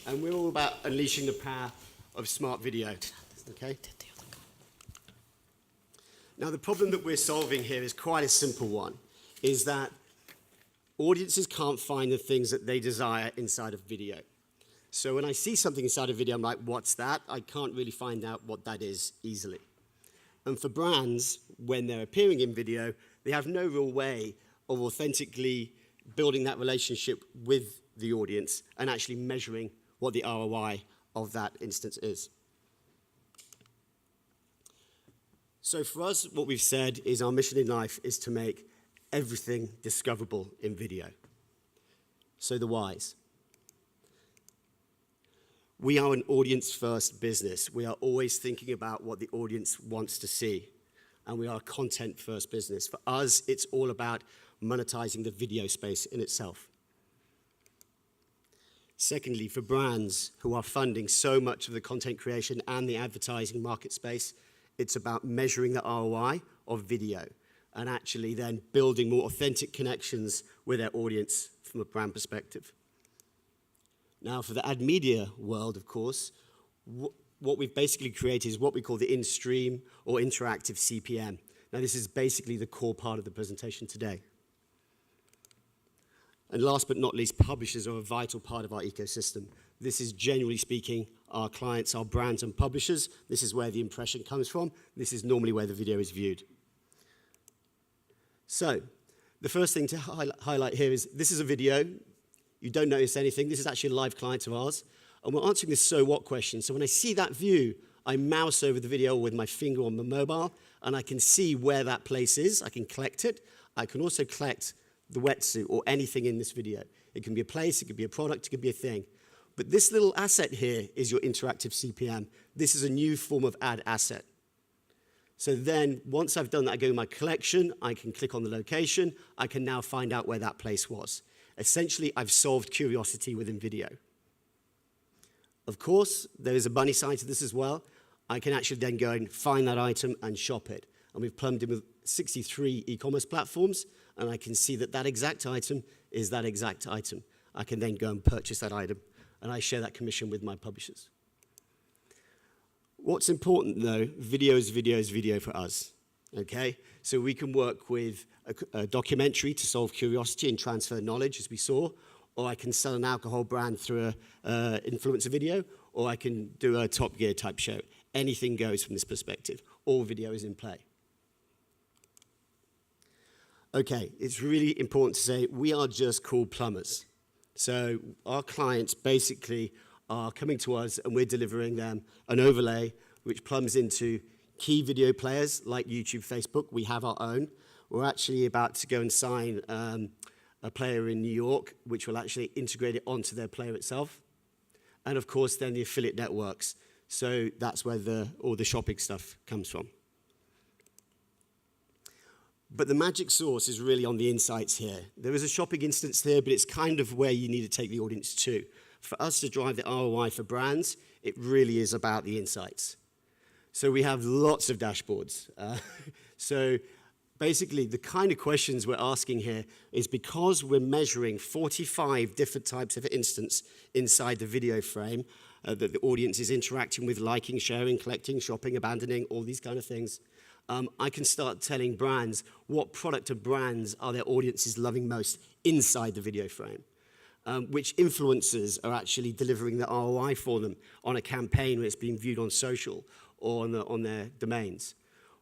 and we're all about unleashing the power of smart video. Okay. Now, the problem that we're solving here is quite a simple one, is that audiences can't find the things that they desire inside of video. So when I see something inside a video, I'm like, what's that? I can't really find out what that is easily. And for brands, when they're appearing in video, they have no real way of authentically building that relationship with the audience and actually measuring what the ROI of that instance is. So for us, what we've said is our mission in life is to make everything discoverable in video. So the whys. We are an audience-first business. We are always thinking about what the audience wants to see. And we are a content-first business. For us, it's all about monetizing the video space in itself. Secondly, for brands who are funding so much of the content creation and the advertising market space, it's about measuring the ROI of video and actually then building more authentic connections with their audience from a brand perspective. Now, for the ad media world, of course, what we've basically created is what we call the in-stream or interactive CPM. Now, this is basically the core part of the presentation today. And last but not least, publishers are a vital part of our ecosystem. This is generally speaking our clients, our brands and publishers. This is where the impression comes from. This is normally where the video is viewed. So, the first thing to highlight here is this is a video. You don't notice anything. This is actually a live client of ours. And we're answering this so what question. So when I see that view, I mouse over the video with my finger on the mobile, and I can see where that place is. I can collect it. I can also collect the wetsuit or anything in this video. It can be a place, it could be a product, it could be a thing. But this little asset here is your interactive CPM. This is a new form of ad asset. So then, once I've done that, I go to my collection, I can click on the location, I can now find out where that place was. Essentially, I've solved curiosity within video. Of course, there is a money side to this as well. I can actually then go and find that item and shop it. And we've plumbed in with 63 e-commerce platforms, and I can see that that exact item is that exact item. I can then go and purchase that item, and I share that commission with my publishers. What's important, though, video is video for us, okay? So we can work with a documentary to solve curiosity and transfer knowledge, as we saw, or I can sell an alcohol brand through an influencer video, or I can do a Top Gear type show. Anything goes from this perspective. All video is in play. Okay, it's really important to say we are just cool plumbers. So our clients basically are coming to us and we're delivering them an overlay which plumbs into key video players like YouTube, Facebook. We have our own. We're actually about to go and sign a player in New York which will actually integrate it onto their player itself. And of course then the affiliate networks. So that's where all the shopping stuff comes from. But the magic sauce is really on the insights here. There is a shopping instance here, but it's kind of where you need to take the audience to. For us to drive the ROI for brands, it really is about the insights. So we have lots of dashboards. So basically, the kind of questions we're asking here is because we're measuring 45 different types of instance inside the video frame that the audience is interacting with, liking, sharing, collecting, shopping, abandoning, all these kind of things. I can start telling brands what product or brands are their audiences loving most inside the video frame. Which influencers are actually delivering the ROI for them on a campaign where it's being viewed on social or on their domains.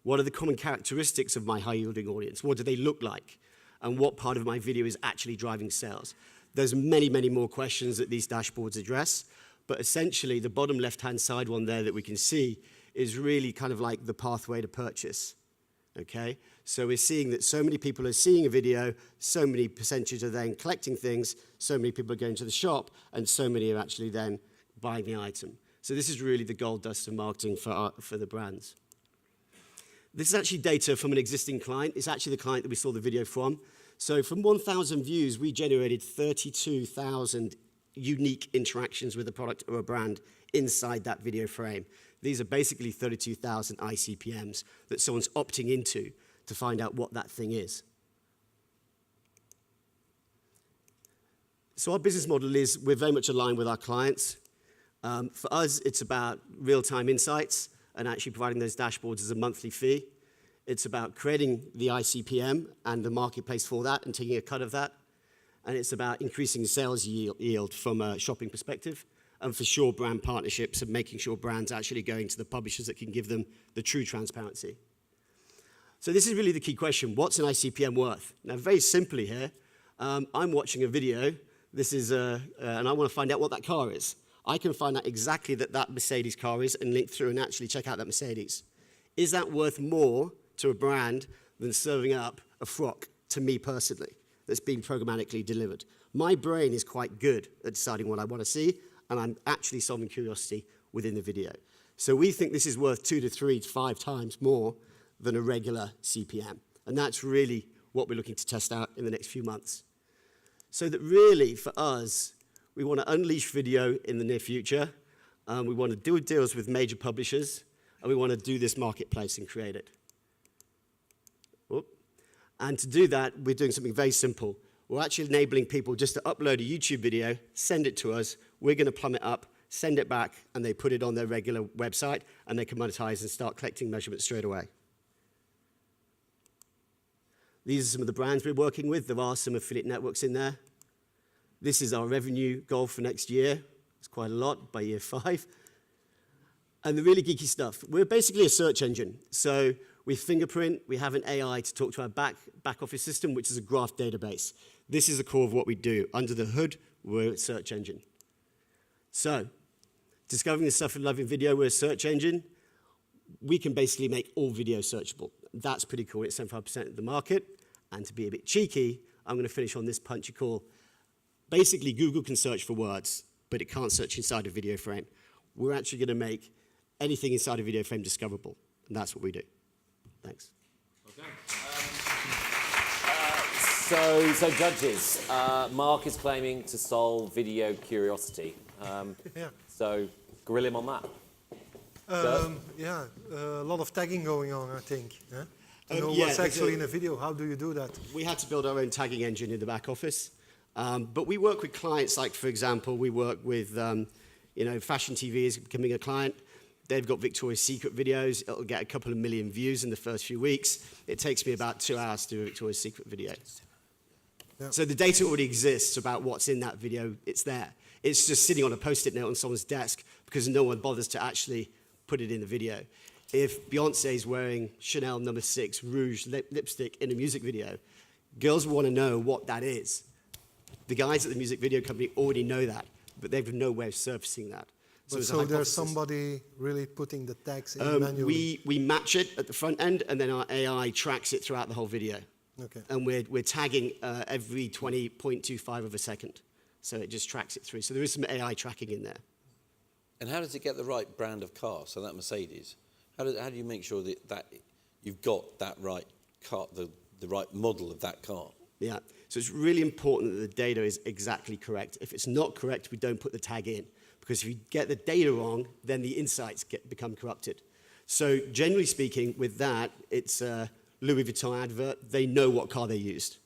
What are the common characteristics of my high-yielding audience? What do they look like? And what part of my video is actually driving sales? There's many, many more questions that these dashboards address, but essentially the bottom left-hand side one there that we can see is really kind of like the pathway to purchase, okay? So we're seeing that so many people are seeing a video, so many percentage are then collecting things, so many people are going to the shop, and so many are actually then buying the item. So this is really the gold dust of marketing for the brands. This is actually data from an existing client. It's actually the client that we saw the video from. So from 1,000 views, we generated 32,000 unique interactions with a product or a brand inside that video frame. These are basically 32,000 ICPMs that someone's opting into to find out what that thing is. So our business model is we're very much aligned with our clients. For us, it's about real-time insights and actually providing those dashboards as a monthly fee. It's about creating the ICPM and the marketplace for that and taking a cut of that. And it's about increasing sales yield from a shopping perspective. And for sure, brand partnerships and making sure brands are actually going to the publishers that can give them the true transparency. So this is really the key question. What's an ICPM worth? Now, very simply here, I'm watching a video. This is and I want to find out what that car is. I can find out exactly that Mercedes car is and link through and actually check out that Mercedes. Is that worth more to a brand than serving up a frock to me personally that's been programmatically delivered? My brain is quite good at deciding what I want to see, and I'm actually solving curiosity within the video. So we think this is worth 2 to 3 to 5 times more than a regular CPM. And that's really what we're looking to test out in the next few months. So that really, for us, we want to unleash video in the near future. We want to do deals with major publishers, and we want to do this marketplace and create it. Whoop. And to do that, we're doing something very simple. We're actually enabling people just to upload a YouTube video, send it to us, we're going to plumb it up, send it back, and they put it on their regular website, and they can monetize and start collecting measurements straight away. These are some of the brands we're working with. There are some affiliate networks in there. This is our revenue goal for next year. It's quite a lot by year 5. And the really geeky stuff. We're basically a search engine. So we fingerprint, we have an AI to talk to our back office system, which is a graph database. This is the core of what we do. Under the hood, we're a search engine. So, discovering the stuff and loving video, we're a search engine. We can basically make all video searchable. That's pretty cool. It's 75% of the market. And to be a bit cheeky, I'm going to finish on this punchy call. Basically, Google can search for words, but it can't search inside a video frame. We're actually going to make anything inside a video frame discoverable. And that's what we do. Thanks. Okay. So judges, Mark is claiming to solve video curiosity. Yeah. So grill him on that. Yeah, a lot of tagging going on, I think. Yeah? To know Yeah, what's actually in a video. How do you do that? We had to build our own tagging engine in the back office. But we work with clients like, for example, we work with, Fashion TV is becoming a client. They've got Victoria's Secret videos. It'll get a couple of million views in the first few weeks. It takes me about 2 hours to do a Victoria's Secret video. Yeah. So the data already exists about what's in that video. It's there. It's just sitting on a Post-it note on someone's desk because no one bothers to actually put it in the video. If Beyonce is wearing Chanel No. 6 Rouge lipstick in a music video, girls want to know what that is. The guys at the music video company already know that, but they have no way of surfacing that. So there's somebody really putting the tags in manually? We match it at the front end, and then our AI tracks it throughout the whole video. Okay. And we're tagging every 20.25 of a second. So it just tracks it through. So there is some AI tracking in there. And how does it get the right brand of car? So that Mercedes, how do you make sure that you've got that right car, the right model of that car? Yeah. So it's really important that the data is exactly correct. If it's not correct, we don't put the tag in. Because if you get the data wrong, then the insights become corrupted. So generally speaking, with that, it's a Louis Vuitton advert. They know what car they used.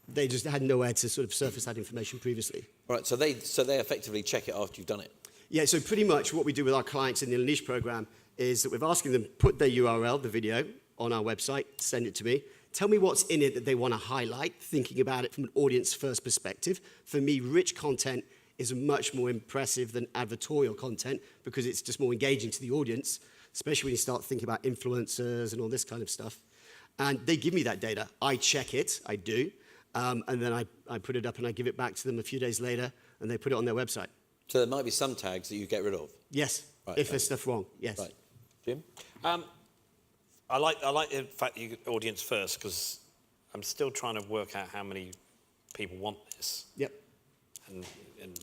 They just had nowhere to sort of surface that information previously. Right, so they effectively check it after you've done it. Yeah, so pretty much what we do with our clients in the Unleash program is that we're asking them, put their URL, the video, on our website, send it to me. Tell me what's in it that they want to highlight, thinking about it from an audience-first perspective. For me, rich content is much more impressive than advertorial content because it's just more engaging to the audience, especially when you start thinking about influencers and all this kind of stuff. And they give me that data. I check it, I do, and then I put it up and I give it back to them a few days later, and they put it on their website. So there might be some tags that you get rid of? Yes, right, if there's stuff wrong, yes. Right. Jim? I like the fact you audience first because I'm still trying to work out how many people want this. Yep. And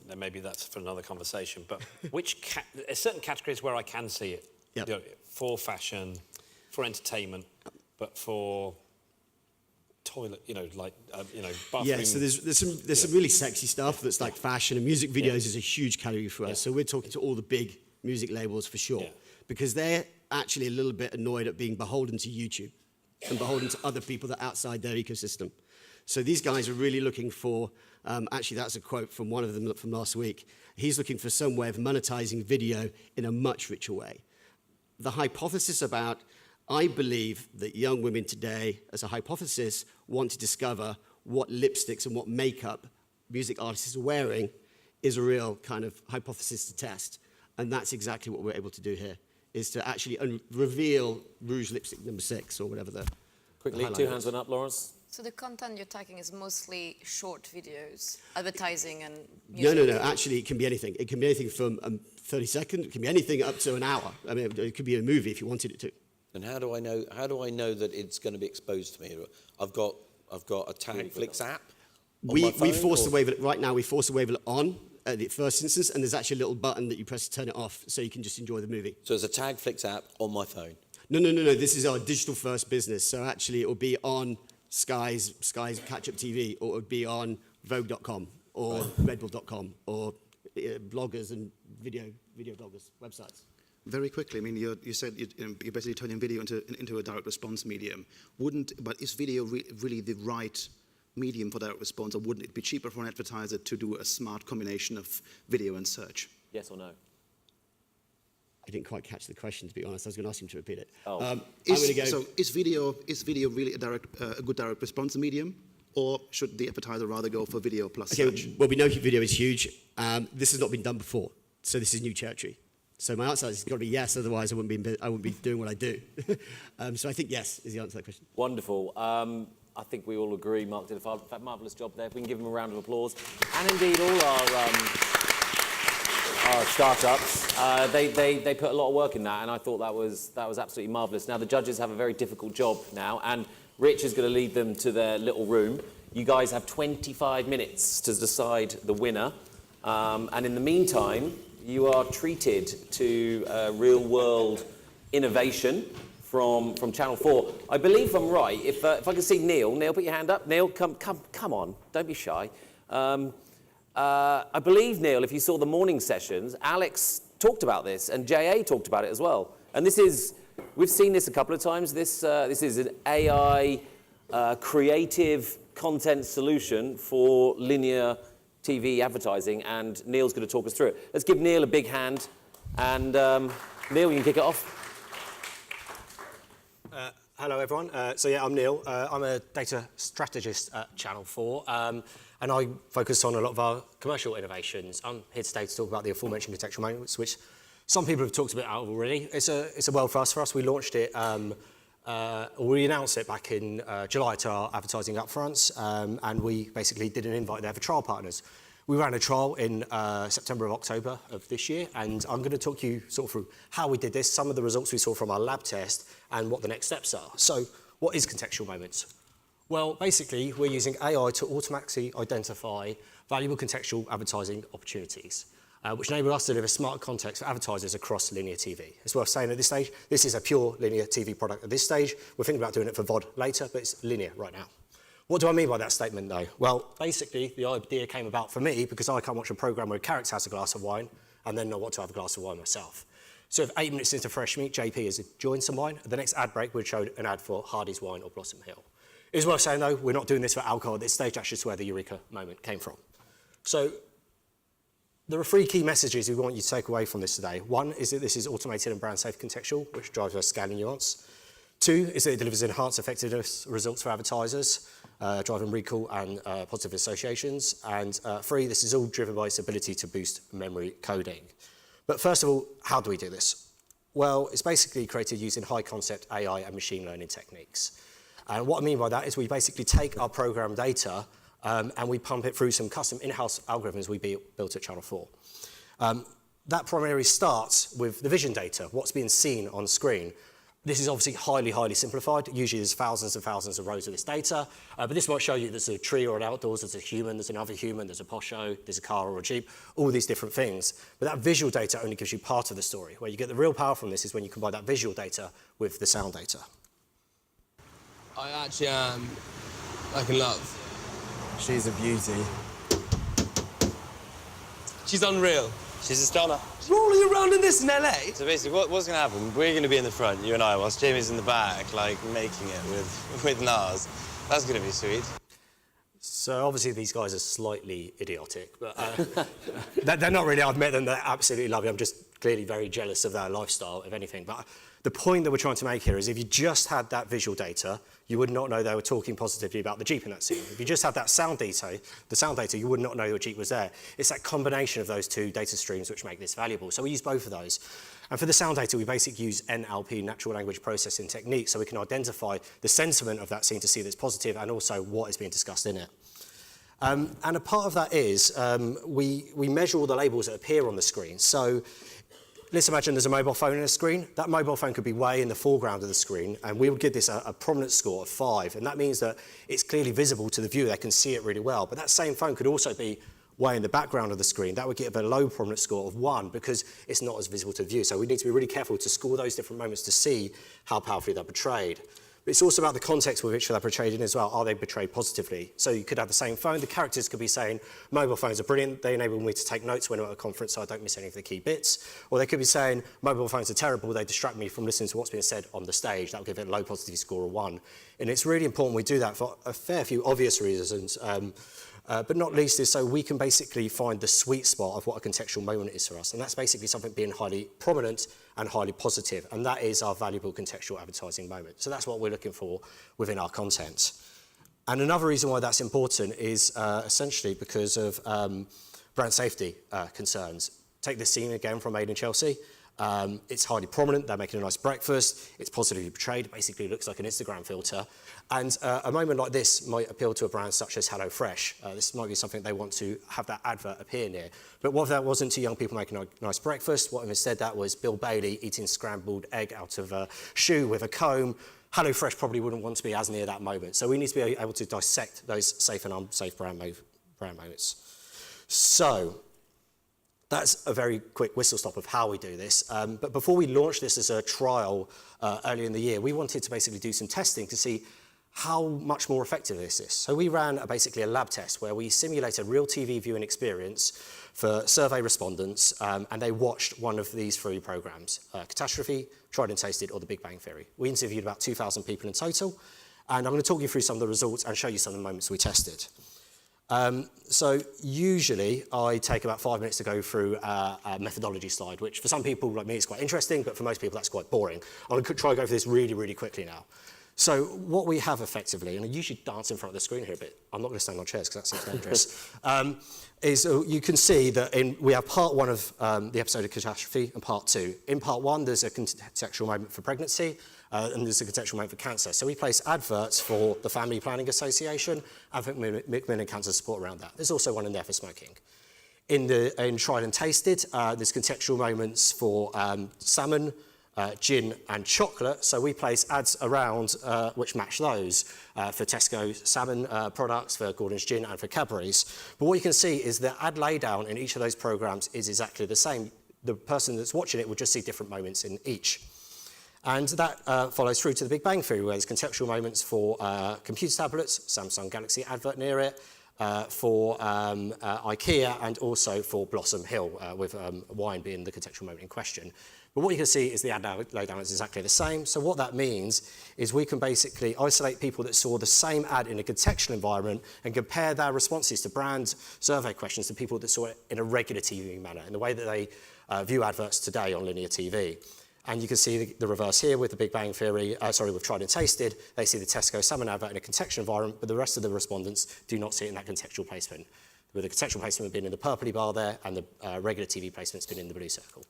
then maybe that's for another conversation. But there's certain categories where I can see it. Yep. You know, for fashion, for entertainment, but for toilet, bathroom. Yeah, so there's some really sexy stuff that's like fashion, and music videos is a huge category for us. So we're talking to all the big music labels for sure, because they're actually a little bit annoyed at being beholden to YouTube and beholden to other people that are outside their ecosystem. So these guys are really looking for, actually that's a quote from one of them from last week. He's looking for some way of monetizing video in a much richer way. The hypothesis about, I believe that young women today, as a hypothesis, want to discover what lipsticks and what makeup music artists are wearing is a real kind of hypothesis to test. And that's exactly what we're able to do here, is to actually reveal Rouge lipstick number 6 or whatever the Quickly, two hands went up, Lawrence. So the content you're tagging is mostly short videos, advertising and music? No. Actually, it can be anything. It can be anything from 30 seconds. It can be anything up to an hour. I mean, it could be a movie if you wanted it to. And how do I know that it's going to be exposed to me? I've got a TagFlix app. We force the wavelet right now. We force the wavelet on at the first instance, and there's actually a little button that you press to turn it off, so you can just enjoy the movie. So it's a TagFlix app on my phone. No. This is our digital first business. So actually, it will be on Sky's catch-up TV, or it would be on Vogue.com or Redbull.com or bloggers and video bloggers websites. Very quickly, I mean, you said you're basically turning video into a direct response medium. But is video really the right medium for direct response, or wouldn't it be cheaper for an advertiser to do a smart combination of video and search? Yes or no? I didn't quite catch the question, to be honest. I was going to ask him to repeat it. Oh. So is video really a good direct response medium? or should the advertiser rather go for video plus Okay, search? well, we know video is huge. This has not been done before, so this is new territory. So my answer is got to be yes, otherwise I wouldn't be doing what I do. So I think yes is the answer to that question. Wonderful. I think we all agree Mark did a marvellous job there. If we can give him a round of applause. And indeed all our startups, they put a lot of work in that, and I thought that was absolutely marvellous. Now the judges have a very difficult job now, and Rich is going to lead them to their little room. You guys have 25 minutes to decide the winner, and in the meantime, you are treated to real-world innovation from Channel 4. I believe I'm right. If I can see Neil. Neil, put your hand up. Neil, come on. Don't be shy. I believe, Neil, if you saw the morning sessions, Alex talked about this, and JA talked about it as well. And we've seen this a couple of times. This is an AI creative content solution for linear TV advertising, and Neil's going to talk us through it. Let's give Neil a big hand, and Neil, you can kick it off. Hello, everyone. So yeah, I'm Neil. I'm a data strategist at Channel 4, and I focus on a lot of our commercial innovations. I'm here today to talk about the aforementioned contextual moments, which some people have talked a bit about already. It's a world first for us. We launched it, we announced it back in July to our advertising upfronts, and we basically did an invite there for trial partners. We ran a trial in September or October of this year, and I'm going to talk you sort of through how we did this, some of the results we saw from our lab test, and what the next steps are. So, what is contextual moments? Well, basically, we're using AI to automatically identify valuable contextual advertising opportunities, which enable us to deliver smart context for advertisers across linear TV. It's worth saying at this stage, this is a pure linear TV product at this stage. We're thinking about doing it for VOD later, but it's linear right now. What do I mean by that statement, though? Well, basically, the idea came about for me because I can't watch a programme where a character has a glass of wine and then not want to have a glass of wine myself. So if 8 minutes into Fresh Meat, JP has joined some wine, the next ad break would show an ad for Hardy's Wine or Blossom Hill. It's worth saying, though, we're not doing this for alcohol at this stage. That's just where the eureka moment came from. So there are 3 key messages we want you to take away from this today. 1 is that this is automated and brand-safe contextual, which drives our scaling nuance. 2 is that it delivers enhanced effectiveness results for advertisers, driving recall and positive associations. And 3, this is all driven by its ability to boost memory coding. But first of all, how do we do this? Well, it's basically created using high-concept AI and machine learning techniques. And what I mean by that is we basically take our program data and we pump it through some custom in-house algorithms we built at Channel 4. That primarily starts with the vision data, what's being seen on screen. This is obviously highly, highly simplified. Usually there's thousands and thousands of rows of this data, but this might show you there's a tree or an outdoors, there's a human, there's another human, there's a posho, there's a car or a jeep, all these different things. But that visual data only gives you part of the story. Where you get the real power from this is when you combine that visual data with the sound data. I actually am like in love. She's a beauty. She's unreal. She's a stunner. Rolling around in this in LA? So basically, what's going to happen? We're going to be in the front, you and I, whilst Jamie's in the back, like, making it with Nars. That's going to be sweet. So obviously these guys are slightly idiotic, but they're not really. I've met them, they're absolutely lovely. I'm just clearly very jealous of their lifestyle, if anything. But the point that we're trying to make here is if you just had that visual data, you would not know they were talking positively about the Jeep in that scene. If you just had that sound data, you would not know the Jeep was there. It's that combination of those 2 data streams which make this valuable. So we use both of those. And for the sound data, we basically use NLP, natural language processing techniques, so we can identify the sentiment of that scene to see that's positive and also what is being discussed in it. And a part of that is we measure all the labels that appear on the screen. So let's imagine there's a mobile phone on the screen. That mobile phone could be way in the foreground of the screen, and we would give this a prominence score of 5. And that means that it's clearly visible to the viewer. They can see it really well. But that same phone could also be way in the background of the screen. That would give a low prominence score of 1 because it's not as visible to the viewer. So we need to be really careful to score those different moments to see how powerfully they're portrayed. But it's also about the context with which they're portrayed in as well. Are they portrayed positively? So you could have the same phone. The characters could be saying, mobile phones are brilliant. They enable me to take notes when I'm at a conference so I don't miss any of the key bits. Or they could be saying, mobile phones are terrible. They distract me from listening to what's being said on the stage. That would give it a low positivity score of 1. And it's really important we do that for a fair few obvious reasons. But not least is so we can basically find the sweet spot of what a contextual moment is for us. And that's basically something being highly prominent and highly positive. And that is our valuable contextual advertising moment. So that's what we're looking for within our content. And another reason why that's important is essentially because of brand safety concerns. Take this scene again from Made in Chelsea. It's highly prominent, they're making a nice breakfast, it's positively portrayed, it basically looks like an Instagram filter. And a moment like this might appeal to a brand such as HelloFresh. This might be something they want to have that advert appear near. But what if that wasn't two young people making a nice breakfast? What if instead that was Bill Bailey eating scrambled egg out of a shoe with a comb? HelloFresh probably wouldn't want to be as near that moment. So we need to be able to dissect those safe and unsafe brand moments. So that's a very quick whistle stop of how we do this. But before we launched this as a trial earlier in the year, we wanted to basically do some testing to see how much more effective this is. So we ran basically a lab test where we simulated real TV viewing experience for survey respondents, and they watched one of these three programs, Catastrophe, Tried and Tasted, or The Big Bang Theory. We interviewed about 2,000 people in total, and I'm going to talk you through some of the results and show you some of the moments we tested. So usually I take about 5 minutes to go through a methodology slide, which for some people like me is quite interesting, but for most people that's quite boring. I'm going to try and go through this really, really quickly now. So what we have effectively, and I usually dance in front of the screen here a bit, I'm not going to stand on chairs because that seems dangerous, is you can see that we have part one of the episode of Catastrophe and part two. In part one, there's a contextual moment for pregnancy, and there's a contextual moment for cancer. So we place adverts for the Family Planning Association and for Macmillan Cancer Support around that. There's also one in there for smoking. In Tried and Tasted, there's contextual moments for salmon, gin and chocolate, so we place ads around which match those for Tesco salmon products, for Gordon's gin and for Cadbury's. But what you can see is the ad laydown in each of those programs is exactly the same. The person that's watching it will just see different moments in each. And that follows through to The Big Bang Theory, where there's contextual moments for computer tablets, Samsung Galaxy advert near it, for IKEA, and also for Blossom Hill, with wine being the contextual moment in question. But what you can see is the ad laydown is exactly the same. So what that means is we can basically isolate people that saw the same ad in a contextual environment and compare their responses to brand survey questions to people that saw it in a regular TV manner, in the way that they view adverts today on linear TV. And you can see the reverse here with The Big Bang Theory, with Tried and Tasted. They see the Tesco salmon advert in a contextual environment, but the rest of the respondents do not see it in that contextual placement, with the contextual placement being in the purpley bar there and the regular TV placement's been in the blue circle.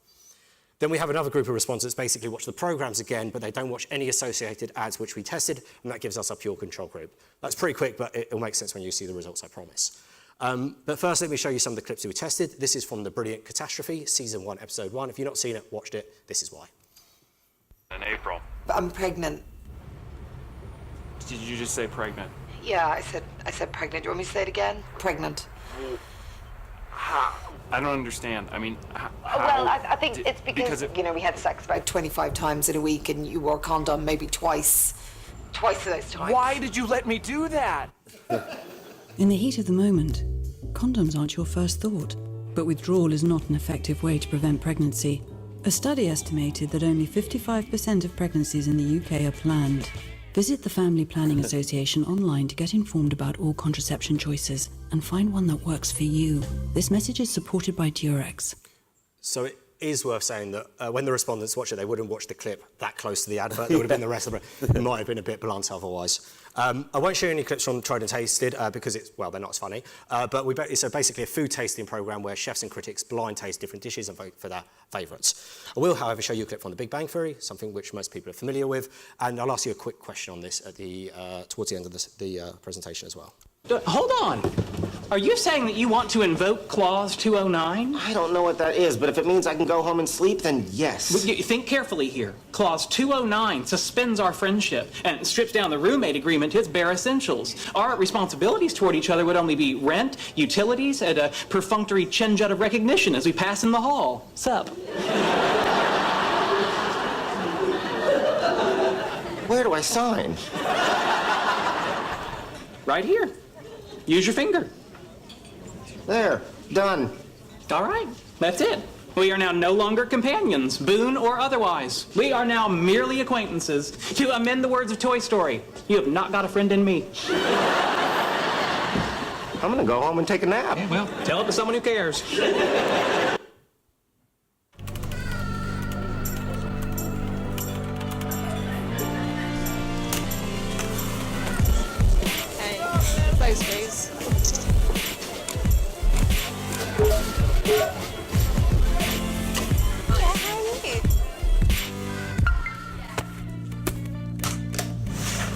Then we have another group of respondents basically watch the programs again, but they don't watch any associated ads which we tested, and that gives us a pure control group. That's pretty quick, but it'll make sense when you see the results, I promise. But first, let me show you some of the clips that we tested. This is from the brilliant Catastrophe, Season 1, Episode 1. If you've not seen it, watched it, this is why. In April. I'm pregnant. Did you just say pregnant? Yeah, I said pregnant. Do you want me to say it again? Pregnant. I don't understand. I mean, well, I think it's because we had sex about 25 times in a week, and you wore a condom maybe twice of those times. Why did you let me do that? In the heat of the moment, condoms aren't your first thought, but withdrawal is not an effective way to prevent pregnancy. A study estimated that only 55% of pregnancies in the UK are planned. Visit the Family Planning Association online to get informed about all contraception choices and find one that works for you. This message is supported by Durex. So it is worth saying that when the respondents watch it, they wouldn't watch the clip that close to the advert. It would have been the rest of it. It might have been a bit blunt otherwise. I won't show you any clips from Tried and Tasted because they're not as funny. But it's basically a food tasting program where chefs and critics blind taste different dishes and vote for their favourites. I will, however, show you a clip from The Big Bang Theory, something which most people are familiar with, and I'll ask you a quick question on this at towards the end of the presentation as well. Hold on. Are you saying that you want to invoke Clause 209? I don't know what that is, but if it means I can go home and sleep, then yes. Think carefully here. Clause 209 suspends our friendship and strips down the roommate agreement to its bare essentials. Our responsibilities toward each other would only be rent, utilities, and a perfunctory chin-jut of recognition as we pass in the hall. Sup? Where do I sign? Right here. Use your finger. There. Done. All right. That's it. We are now no longer companions, boon or otherwise. We are now merely acquaintances. To amend the words of Toy Story, you have not got a friend in me. I'm gonna go home and take a nap. Yeah, well, tell it to someone who cares.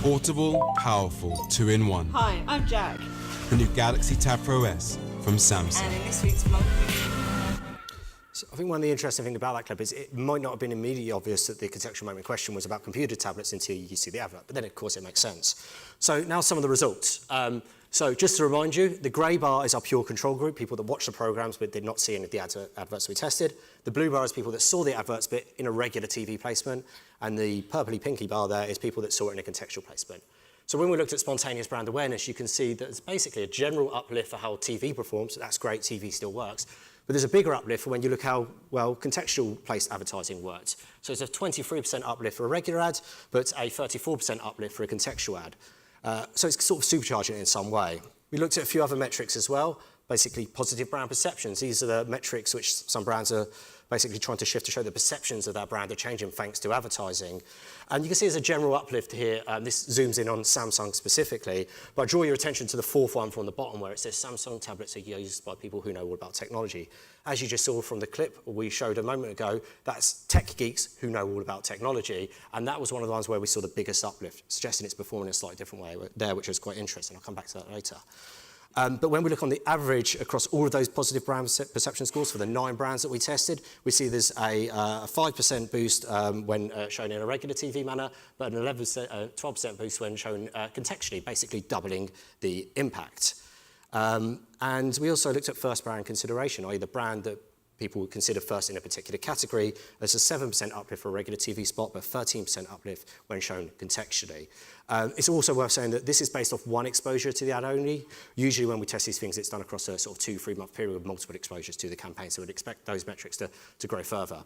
Portable, powerful, 2-in-1. Hi, I'm Jack. The new Galaxy Tab Pro S from Samsung. And in this week's vlog, So I think one of the interesting things about that clip is it might not have been immediately obvious that the contextual moment question was about computer tablets until you see the advert, but then of course it makes sense. So now some of the results. So just to remind you, the grey bar is our pure control group, people that watched the programmes but did not see any of the adverts we tested. The blue bar is people that saw the adverts but in a regular TV placement, and the purpley pinky bar there is people that saw it in a contextual placement. So when we looked at spontaneous brand awareness, you can see that it's basically a general uplift for how TV performs. That's great, TV still works. But there's a bigger uplift for when you look how well contextual placed advertising works. So it's a 23% uplift for a regular ad, but a 34% uplift for a contextual ad. So it's sort of supercharging it in some way. We looked at a few other metrics as well, basically positive brand perceptions. These are the metrics which some brands are basically trying to shift to show the perceptions of that brand are changing thanks to advertising. And you can see there's a general uplift here. This zooms in on Samsung specifically, but I draw your attention to the fourth one from the bottom where it says Samsung tablets are used by people who know all about technology. As you just saw from the clip we showed a moment ago, that's tech geeks who know all about technology, and that was one of the ones where we saw the biggest uplift, suggesting it's performing in a slightly different way there, which was quite interesting. I'll come back to that later. But when we look on the average across all of those positive brand perception scores for the 9 brands that we tested, we see there's a 5% boost when shown in a regular TV manner, but an 12% boost when shown contextually, basically doubling the impact. And we also looked at first brand consideration, i.e. the brand that people would consider first in a particular category. There's a 7% uplift for a regular TV spot, but 13% uplift when shown contextually. It's also worth saying that this is based off one exposure to the ad only. Usually when we test these things, it's done across a sort of 2-3 month period with multiple exposures to the campaign, so we'd expect those metrics to grow further.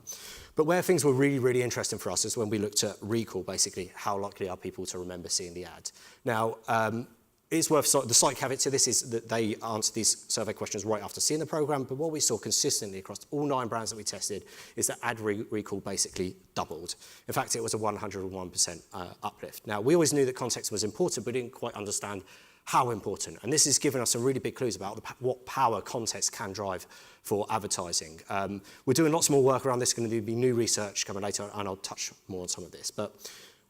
But where things were really, really interesting for us is when we looked at recall, basically, how likely are people to remember seeing the ad. Now, it's worth, the slight caveat to this is that they answered these survey questions right after seeing the programme, but what we saw consistently across all 9 brands that we tested is that ad recall basically doubled. In fact, it was a 101% uplift. Now, we always knew that context was important, but didn't quite understand how important. And this has given us some really big clues about what power context can drive for advertising. We're doing lots more work around this, going to be new research coming later, and I'll touch more on some of this. But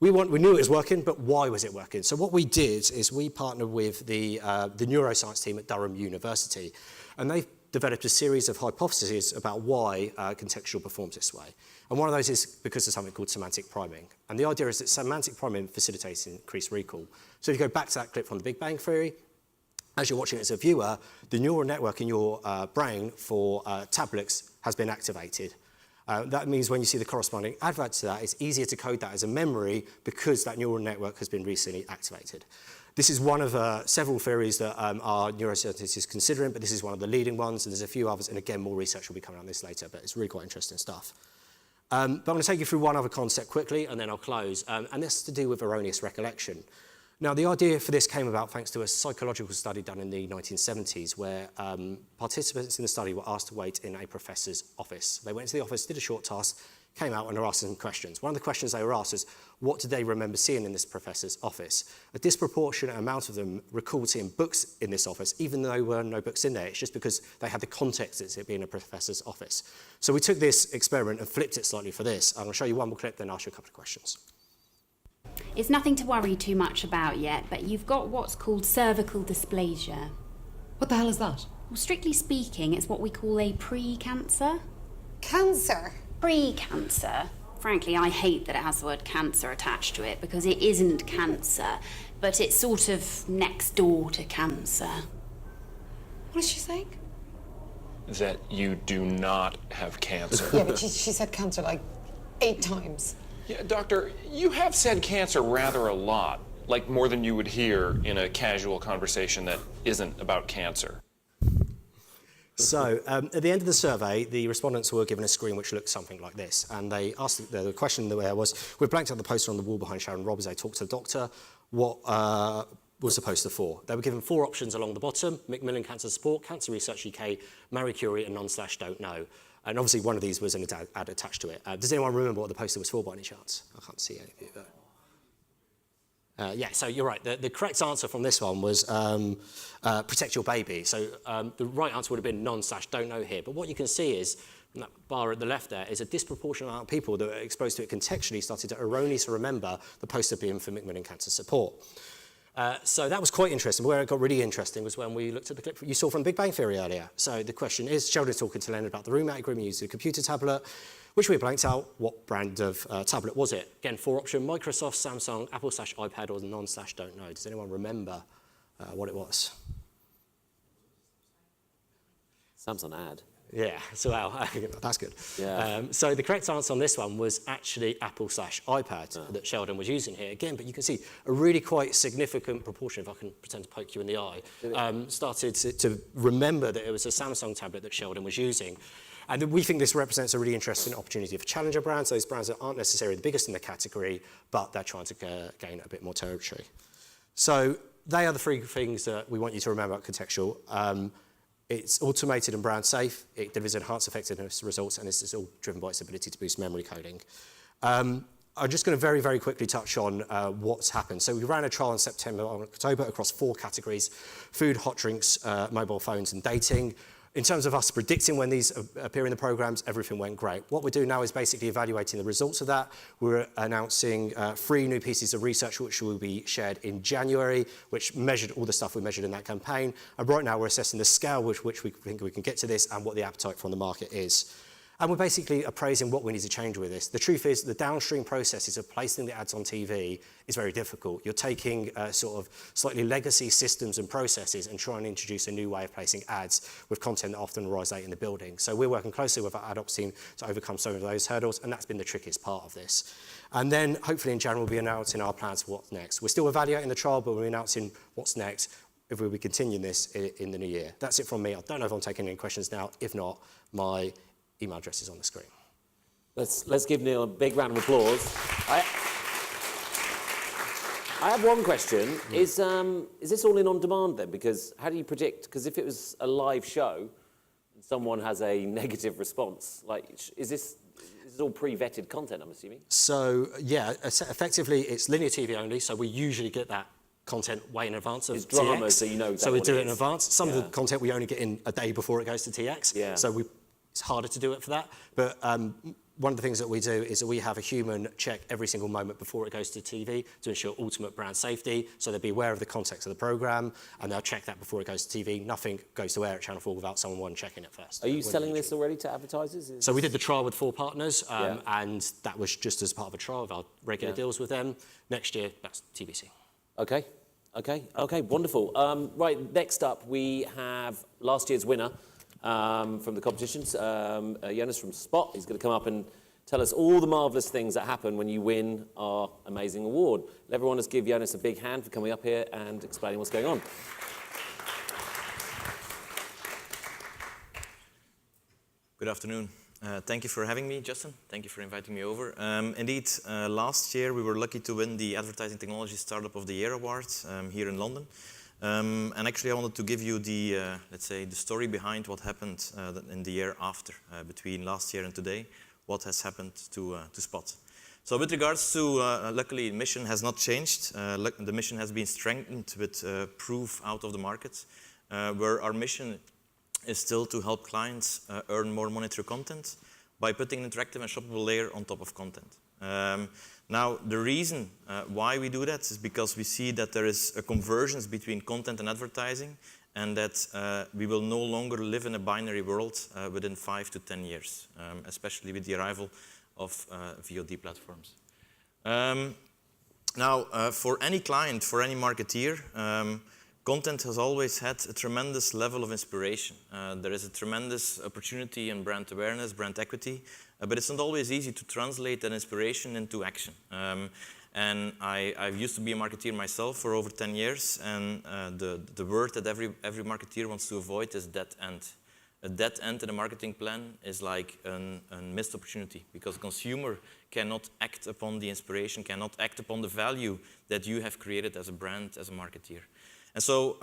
we knew it was working, but why was it working? So what we did is we partnered with the neuroscience team at Durham University, and they've developed a series of hypotheses about why contextual performs this way. And one of those is because of something called semantic priming. And the idea is that semantic priming facilitates increased recall. So if you go back to that clip from the Big Bang Theory, as you're watching it as a viewer, the neural network in your brain for tablets has been activated. That means when you see the corresponding advert to that, it's easier to code that as a memory because that neural network has been recently activated. This is one of several theories that our neuroscientists is considering, but this is one of the leading ones, and there's a few others, and again, more research will be coming on this later, but it's really quite interesting stuff. But I'm going to take you through one other concept quickly, and then I'll close, and this is to do with erroneous recollection. Now, the idea for this came about thanks to a psychological study done in the 1970s where participants in the study were asked to wait in a professor's office. They went to the office, did a short task, came out and were asked some questions. One of the questions they were asked is, what did they remember seeing in this professor's office? A disproportionate amount of them recalled seeing books in this office, even though there were no books in there. It's just because they had the context as it being a professor's office. So we took this experiment and flipped it slightly for this. I'm going to show you one more clip, then ask you a couple of questions. It's nothing to worry too much about yet, but you've got what's called cervical dysplasia. What the hell is that? Well, strictly speaking, it's what we call a pre-cancer. Cancer? Pre-cancer. Frankly, I hate that it has the word cancer attached to it because it isn't cancer, but it's sort of next door to cancer. What is she saying? That you do not have cancer. Yeah, but she said cancer like 8 times. Yeah, doctor, you have said cancer rather a lot, like more than you would hear in a casual conversation that isn't about cancer. So, at the end of the survey, the respondents were given a screen which looked something like this. And they asked, the question there was, we blanked out the poster on the wall behind Sharon Robb as they talked to the doctor, what was the poster for? They were given 4 options along the bottom: Macmillan Cancer Support, Cancer Research UK, Marie Curie, and non/don't know. And obviously one of these was an ad attached to it. Does anyone remember what the poster was for by any chance? I can't see any of you, but... yeah, so you're right. The correct answer from this one was protect your baby. So the right answer would have been non/don't know here. But what you can see is And that bar at the left there is a disproportionate amount of people that were exposed to it contextually started to erroneously remember the poster being for Macmillan Cancer Support. So that was quite interesting. Where it got really interesting was when we looked at the clip you saw from Big Bang Theory earlier. So the question is, Sheldon's talking to Leonard about the roommate agreement, using a computer tablet, which we blanked out. What brand of tablet was it? Again, 4-option, Microsoft, Samsung, Apple/iPad, or non/don't know. Does anyone remember what it was? Samsung ad. Yeah, so wow, that's good. Yeah. So the correct answer on this one was actually Apple/iPad that Sheldon was using here. Again, but you can see a really quite significant proportion, if I can pretend to poke you in the eye, started to remember that it was a Samsung tablet that Sheldon was using. And we think this represents a really interesting opportunity for challenger brands, those brands that aren't necessarily the biggest in the category, but they're trying to gain a bit more territory. So they are the three things that we want you to remember about contextual. It's automated and brand safe, it delivers enhanced effectiveness results, and this is all driven by its ability to boost memory coding. I'm just going to very, very quickly touch on what's happened. So we ran a trial in September and October across 4 categories: food, hot drinks, mobile phones, and dating. In terms of us predicting when these appear in the programs, everything went great. What we're doing now is basically evaluating the results of that. We're announcing 3 new pieces of research which will be shared in January, which measured all the stuff we measured in that campaign. And right now we're assessing the scale with which we think we can get to this and what the appetite from the market is. And we're basically appraising what we need to change with this. The truth is the downstream processes of placing the ads on TV is very difficult. You're taking sort of slightly legacy systems and processes and trying to introduce a new way of placing ads with content that often arrives late in the building. So we're working closely with our ad ops team to overcome some of those hurdles, and that's been the trickiest part of this. And then hopefully in January we'll be announcing our plans for what's next. We're still evaluating the trial, but we're announcing what's next if we'll be continuing this in the new year. That's it from me. I don't know if I'm taking any questions now. If not, my email address is on the screen. Let's give Neil a big round of applause. I have one question. Is this all in on demand then? Because how do you predict? Because if it was a live show and someone has a negative response, like is this all pre-vetted content, I'm assuming? So yeah, effectively it's linear TV only. So we usually get that content way in advance of it's drama, TX. so you know exactly so we do what it in advance. Some of the content we only get in a day before it goes to TX. Yeah. So it's harder to do it for that. But one of the things that we do is that we have a human check every single moment before it goes to TV to ensure ultimate brand safety. So they'll be aware of the context of the programme, and they'll check that before it goes to TV. Nothing goes to air at Channel 4 without someone checking it first. Are you selling this already to advertisers? So we did the trial with 4 partners, and that was just as part of a trial of our regular deals with them. Next year, that's TBC. Okay, wonderful. Right, next up we have last year's winner from the competitions, Jonas from Spot. He's going to come up and tell us all the marvellous things that happen when you win our amazing award. Everyone, let's give Jonas a big hand for coming up here and explaining what's going on. Good afternoon. Thank you for having me, Justin. Thank you for inviting me over. Indeed, last year we were lucky to win the Advertising Technology Startup of the Year Award here in London. And actually I wanted to give you the, let's say, the story behind what happened in the year after, between last year and today, what has happened to Spot. So with regards to, luckily, the mission has not changed. The mission has been strengthened with proof out of the market, where our mission is still to help clients earn more money through content by putting an interactive and shoppable layer on top of content. Now, the reason why we do that is because we see that there is a convergence between content and advertising, and that we will no longer live in a binary world within 5 to 10 years, especially with the arrival of VOD platforms. Now, for any client, for any marketeer, content has always had a tremendous level of inspiration. There is a tremendous opportunity in brand awareness, brand equity, but it's not always easy to translate that inspiration into action. And I used to be a marketeer myself for over 10 years, and the word that every marketeer wants to avoid is dead end. A dead end in a marketing plan is like a missed opportunity, because the consumer cannot act upon the inspiration, cannot act upon the value that you have created as a brand, as a marketeer. And so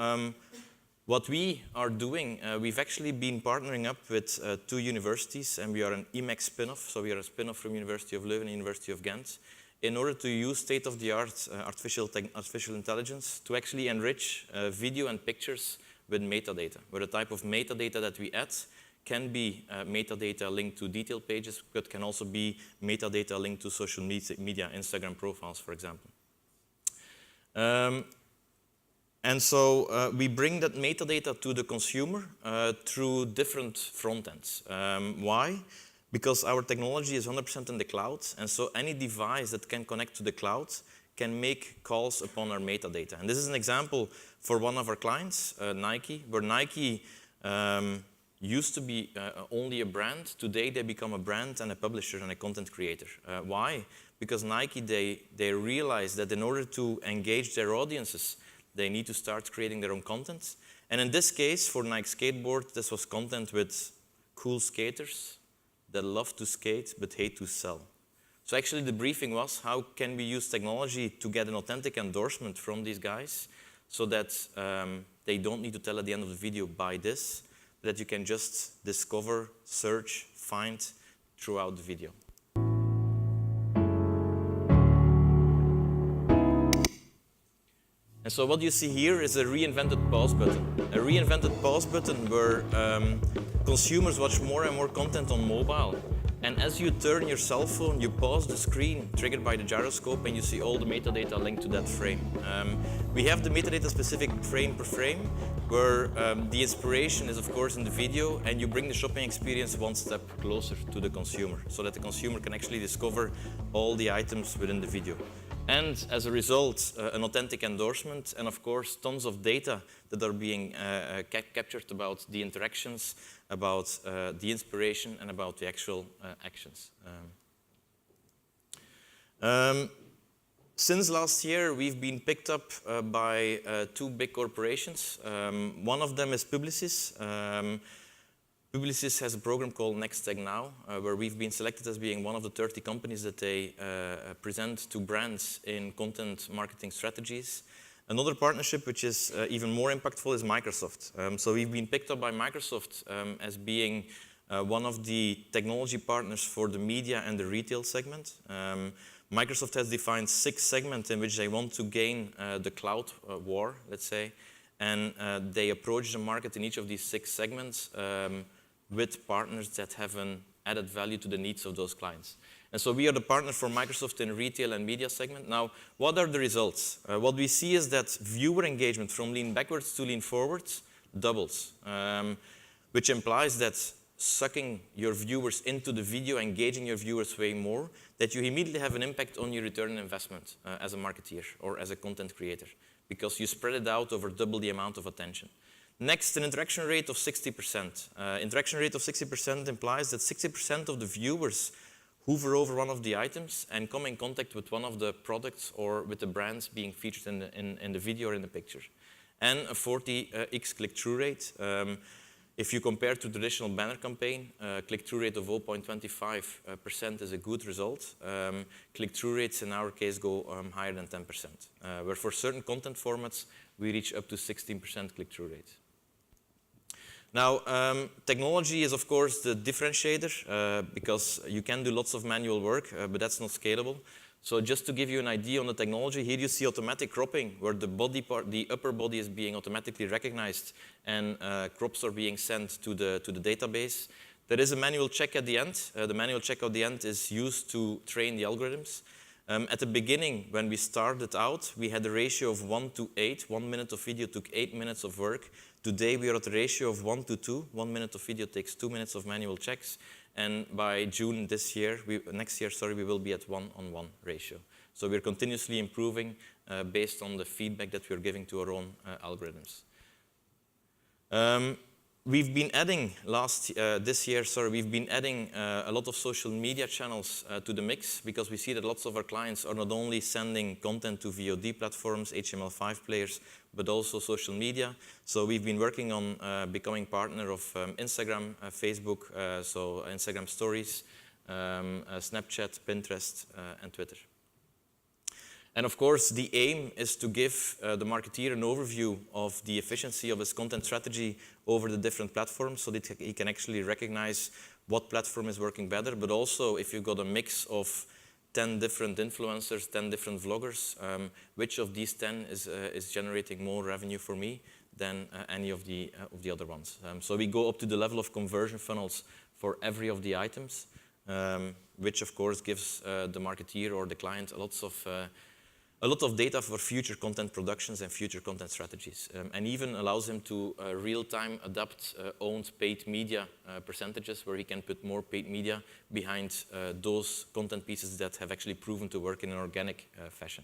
what we are doing, we've actually been partnering up with 2 universities, and we are an IMEC spin-off, so we are a spin-off from University of Leuven and University of Ghent, in order to use state-of-the-art artificial intelligence to actually enrich video and pictures with metadata, where the type of metadata that we add can be metadata linked to detail pages, but can also be metadata linked to social media, Instagram profiles, for example. And so we bring that metadata to the consumer through different front ends. Why? Because our technology is 100% in the cloud, and so any device that can connect to the cloud can make calls upon our metadata. And this is an example for one of our clients, Nike, where Nike used to be only a brand. Today they become a brand and a publisher and a content creator. Why? Because Nike, they realized that in order to engage their audiences, they need to start creating their own content. And in this case, for Nike Skateboard, this was content with cool skaters that love to skate but hate to sell. So actually the briefing was, how can we use technology to get an authentic endorsement from these guys so that they don't need to tell at the end of the video, buy this, that you can just discover, search, find throughout the video. And so what you see here is a reinvented pause button. A reinvented pause button where consumers watch more and more content on mobile. And as you turn your cell phone, you pause the screen, triggered by the gyroscope, and you see all the metadata linked to that frame. We have the metadata specific frame per frame, where the inspiration is, of course, in the video, and you bring the shopping experience one step closer to the consumer, so that the consumer can actually discover all the items within the video. And as a result, an authentic endorsement, and of course, tons of data that are being captured about the interactions, about the inspiration, and about the actual actions. Since last year, we've been picked up by two big corporations. One of them is Publicis. Publicis has a program called Next Tech Now, where we've been selected as being one of the 30 companies that they present to brands in content marketing strategies. Another partnership which is even more impactful is Microsoft. So we've been picked up by Microsoft as being one of the technology partners for the media and the retail segment. Microsoft has defined 6 segments in which they want to gain the cloud war, let's say, and they approach the market in each of these 6 segments with partners that have an added value to the needs of those clients. And so we are the partner for Microsoft in retail and media segment. Now, what are the results? What we see is that viewer engagement from lean backwards to lean forwards doubles, which implies that sucking your viewers into the video, engaging your viewers way more, that you immediately have an impact on your return on investment as a marketeer or as a content creator, because you spread it out over double the amount of attention. Next, an interaction rate of 60%. Interaction rate of 60% implies that 60% of the viewers hover over one of the items and come in contact with one of the products or with the brands being featured in the video or in the picture. And a 40x click-through rate. If you compare to traditional banner campaign, click-through rate of 0.25% is a good result. Click-through rates in our case go higher than 10%, where for certain content formats, we reach up to 16% click-through rate. Now, technology is, of course, the differentiator because you can do lots of manual work, but that's not scalable. So just to give you an idea on the technology, here you see automatic cropping, where the body part, the upper body is being automatically recognized and crops are being sent to the database. There is a manual check at the end. The manual check at the end is used to train the algorithms. At the beginning, when we started out, we had a ratio of 1 to 8. 1 minute of video took 8 minutes of work. Today, we are at a ratio of 1 to 2. 1 minute of video takes 2 minutes of manual checks. And by June next year, we will be at 1:1 ratio. So we're continuously improving based on the feedback that we're giving to our own algorithms. We've been adding this year, we've been adding a lot of social media channels to the mix because we see that lots of our clients are not only sending content to VOD platforms, HTML5 players, but also social media. So we've been working on becoming partner of Instagram, Facebook, so Instagram Stories, Snapchat, Pinterest, and Twitter. And of course, the aim is to give the marketeer an overview of the efficiency of his content strategy over the different platforms so that he can actually recognize what platform is working better, but also if you've got a mix of 10 different influencers, 10 different vloggers, which of these 10 is generating more revenue for me, than any of the other ones. So we go up to the level of conversion funnels for every of the items, which of course gives the marketeer or the client a lot of data for future content productions and future content strategies, and even allows him to real-time adapt owned paid media percentages, where he can put more paid media behind those content pieces that have actually proven to work in an organic fashion.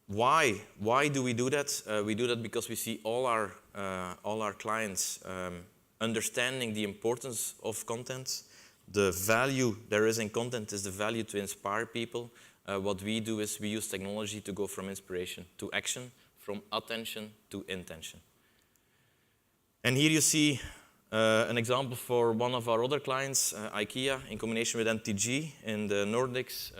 Why do we do that? We do that because we see all our clients understanding the importance of content. The value there is in content is the value to inspire people. What we do is we use technology to go from inspiration to action, from attention to intention. And here you see an example for one of our other clients, IKEA, in combination with MTG in the Nordics,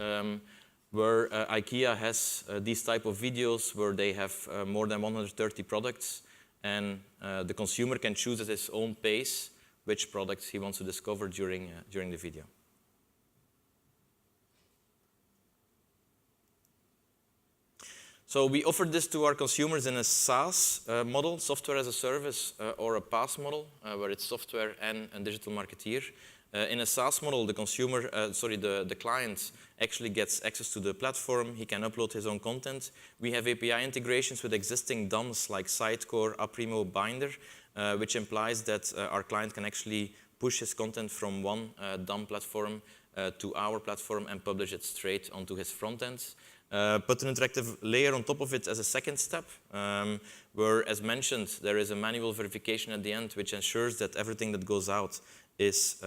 where IKEA has these type of videos where they have more than 130 products, and the consumer can choose at his own pace which products he wants to discover during the video. So we offered this to our consumers in a SaaS model, software as a service, or a PaaS model, where it's software and a digital marketeer. In a SaaS model, the client actually gets access to the platform. He can upload his own content. We have API integrations with existing DOMs like Sitecore, Aprimo, Binder, which implies that our client can actually push his content from one DOM platform to our platform and publish it straight onto his front end. Put an interactive layer on top of it as a second step, where, as mentioned, there is a manual verification at the end which ensures that everything that goes out is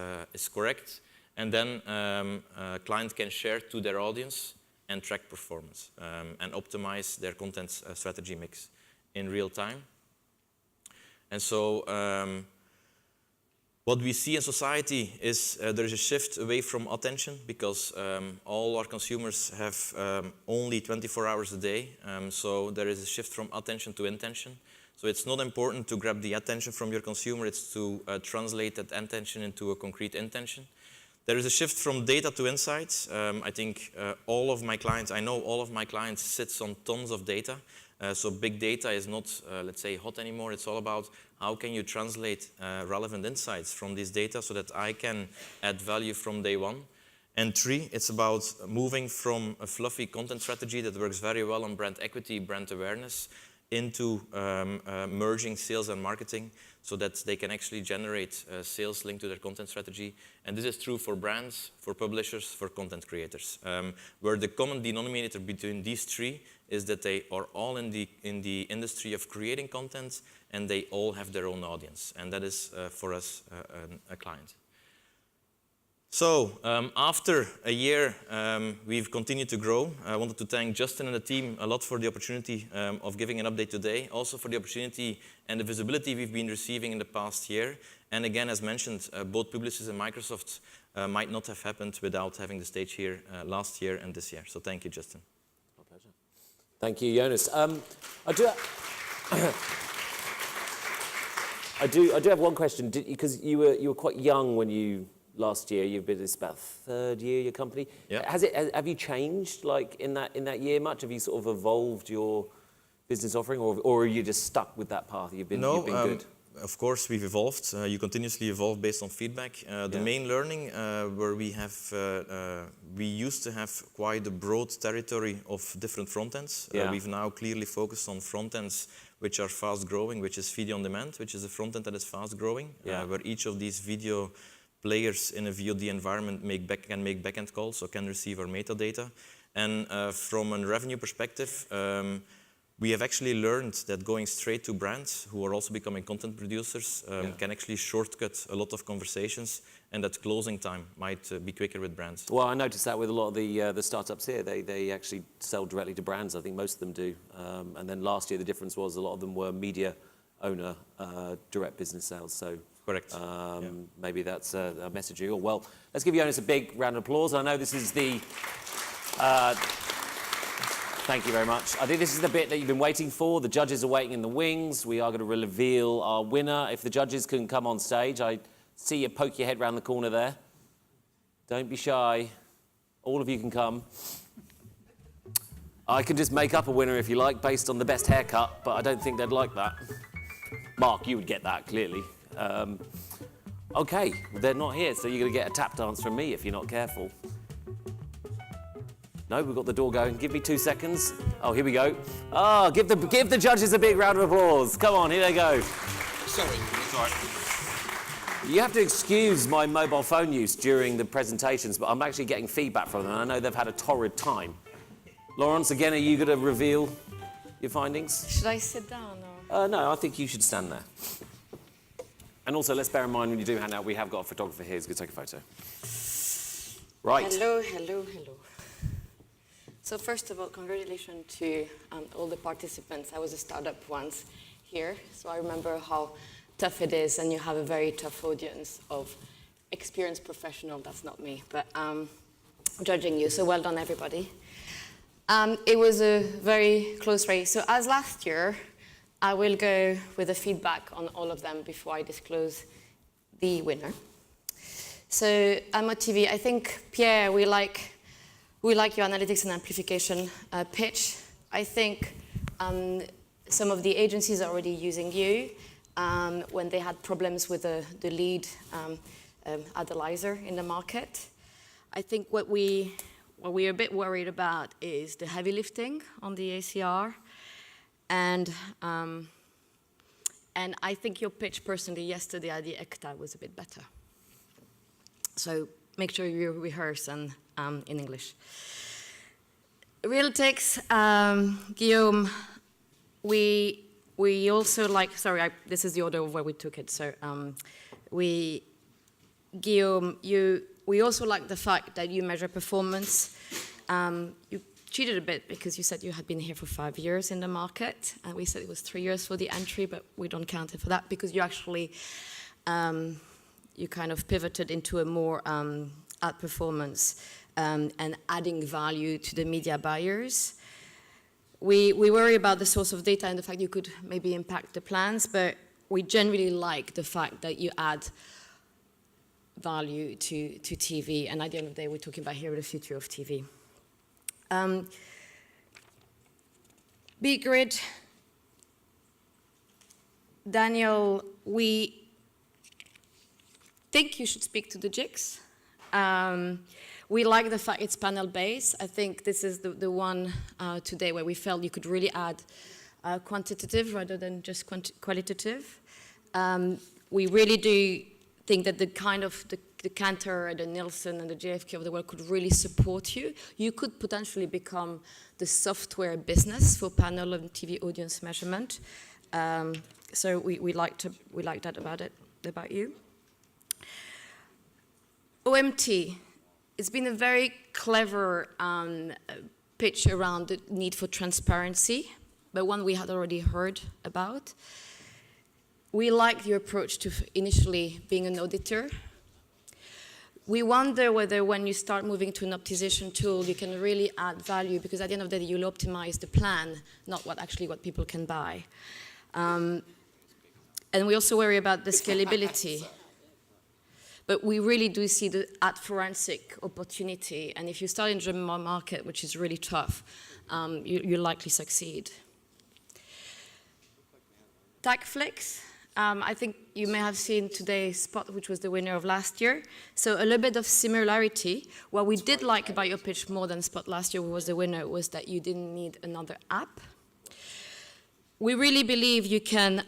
correct. And then a client can share to their audience and track performance and optimize their content strategy mix in real time. And so what we see in society is there is a shift away from attention, because all our consumers have only 24 hours a day. So there is a shift from attention to intention. So it's not important to grab the attention from your consumer, it's to translate that attention into a concrete intention. There is a shift from data to insights. I think I know all of my clients sits on tons of data. So big data is not, let's say, hot anymore. It's all about how can you translate relevant insights from this data so that I can add value from day one. And 3, it's about moving from a fluffy content strategy that works very well on brand equity, brand awareness, into merging sales and marketing so that they can actually generate sales linked to their content strategy. And this is true for brands, for publishers, for content creators, where the common denominator between these 3 is that they are all in the industry of creating content, and they all have their own audience. And that is, for us, a client. So after a year, we've continued to grow. I wanted to thank Justin and the team a lot for the opportunity of giving an update today, also for the opportunity and the visibility we've been receiving in the past year. And again, as mentioned, both Publicis and Microsoft might not have happened without having the stage here last year and this year. So thank you, Justin. My pleasure. Thank you, Jonas. I do have one question, because you were quite young when you. Last year, you've been, it's about 3rd year, your company. Yeah. Have you changed, like, in that year much? Have you sort of evolved your business offering, or are you just stuck with that path? You've been good? Of course, we've evolved. You continuously evolve based on feedback. The main learning where we used to have quite a broad territory of different front ends. We've now clearly focused on front ends which are fast growing, which is video on demand, which is a front end that is fast growing, where each of these video players in a VOD environment can make backend calls, or can receive our metadata. And from a revenue perspective, we have actually learned that going straight to brands who are also becoming content producers can actually shortcut a lot of conversations, and that closing time might be quicker with brands. Well, I noticed that with a lot of the startups here. They actually sell directly to brands. I think most of them do. And then last year, the difference was a lot of them were media owner direct business sales. So. Correct. Maybe that's a message. Well, let's give Jonas a big round of applause. I know this is the... thank you very much. I think this is the bit that you've been waiting for. The judges are waiting in the wings. We are going to reveal our winner. If the judges can come on stage, I see you poke your head round the corner there. Don't be shy. All of you can come. I can just make up a winner if you like, based on the best haircut, but I don't think they'd like that. Mark, you would get that, clearly. Okay, they're not here, so you're going to get a tap dance from me if you're not careful. No, we've got the door going. Give me 2 seconds. Oh, here we go. Oh, give the judges a big round of applause. Come on, here they go. Sorry. You have to excuse my mobile phone use during the presentations, but I'm actually getting feedback from them, and I know they've had a torrid time. Lawrence, again, are you going to reveal your findings? Should I sit down? Or? No, I think you should stand there. And also, let's bear in mind when you do hand out, we have got a photographer here who's going to take a photo. Right. Hello, hello, hello. So first of all, congratulations to all the participants. I was a startup once here, so I remember how tough it is, and you have a very tough audience of experienced professionals. That's not me, but judging you. So well done, everybody. It was a very close race. So as last year, I will go with the feedback on all of them before I disclose the winner. So AdMoTV, I think, Pierre, we like your analytics and amplification pitch. I think some of the agencies are already using you when they had problems with the lead advertiser in the market. I think what we're a bit worried about is the heavy lifting on the ACR. And I think your pitch personally yesterday at the ECTA was a bit better. So make sure you rehearse and in English. Realytics, Guillaume, we also like, sorry, this is the order of where we took it. So Guillaume, we also like the fact that you measure performance. You cheated a bit because you said you had been here for 5 years in the market, and we said it was 3 years for the entry, but we don't count it for that because you actually, you kind of pivoted into a more ad performance and adding value to the media buyers. We worry about the source of data and the fact you could maybe impact the plans, but we generally like the fact that you add value to TV, and at the end of the day, we're talking about here the future of TV. Beatgrid, Daniel, we think you should speak to the jigs. We like the fact it's panel-based. I think this is the one today where we felt you could really add quantitative rather than just qualitative. We really do think that the kind of the Kantar, the Nielsen, and the JFK of the world could really support you. You could potentially become the software business for panel and TV audience measurement. So we like that about you. OMT, it's been a very clever pitch around the need for transparency, but one we had already heard about. We like your approach to initially being an auditor. We wonder whether when you start moving to an optimization tool, you can really add value, because at the end of the day, you'll optimize the plan, not what people can buy. And we also worry about the scalability. But we really do see the ad forensic opportunity. And if you start in the German market, which is really tough, you'll likely succeed. TagFlix. I think you may have seen today's Spot, which was the winner of last year. So a little bit of similarity. What we did like about your pitch more than Spot last year, who was the winner, was that you didn't need another app. We really believe you can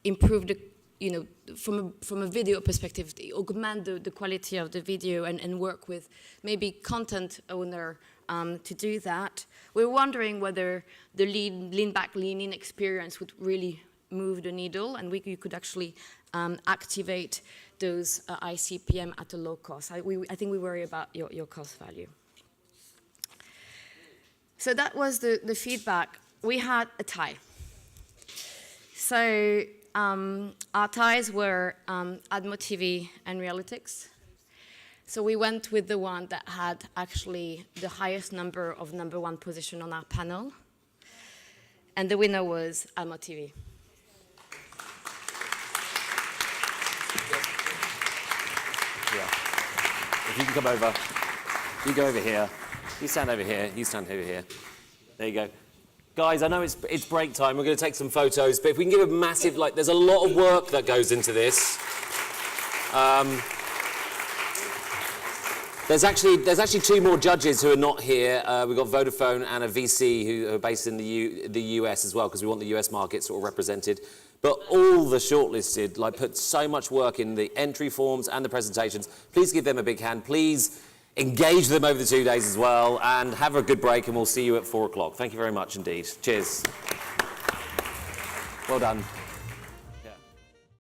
improve the, from a video perspective, augment the quality of the video and work with maybe content owner to do that. We're wondering whether the lean back, lean in experience would really move the needle, and you could actually activate those ICPM at a low cost. I think we worry about your cost value. So that was the feedback. We had a tie. So our ties were AdMoTV and Realytics. So we went with the one that had actually the highest number of #1 position on our panel. And the winner was AdMoTV. If you can come over, you go over here, you stand over here, you stand over here. There you go. Guys, I know it's break time. We're going to take some photos, but if we can give a massive, like, there's a lot of work that goes into this. There's actually two more judges who are not here. We've got Vodafone and a VC who are based in the US as well, because we want the US market sort of represented. But all the shortlisted, like, put so much work in the entry forms and the presentations. Please give them a big hand. Please engage them over the 2 days as well, and have a good break, and we'll see you at 4 o'clock. Thank you very much indeed. Cheers. Well done.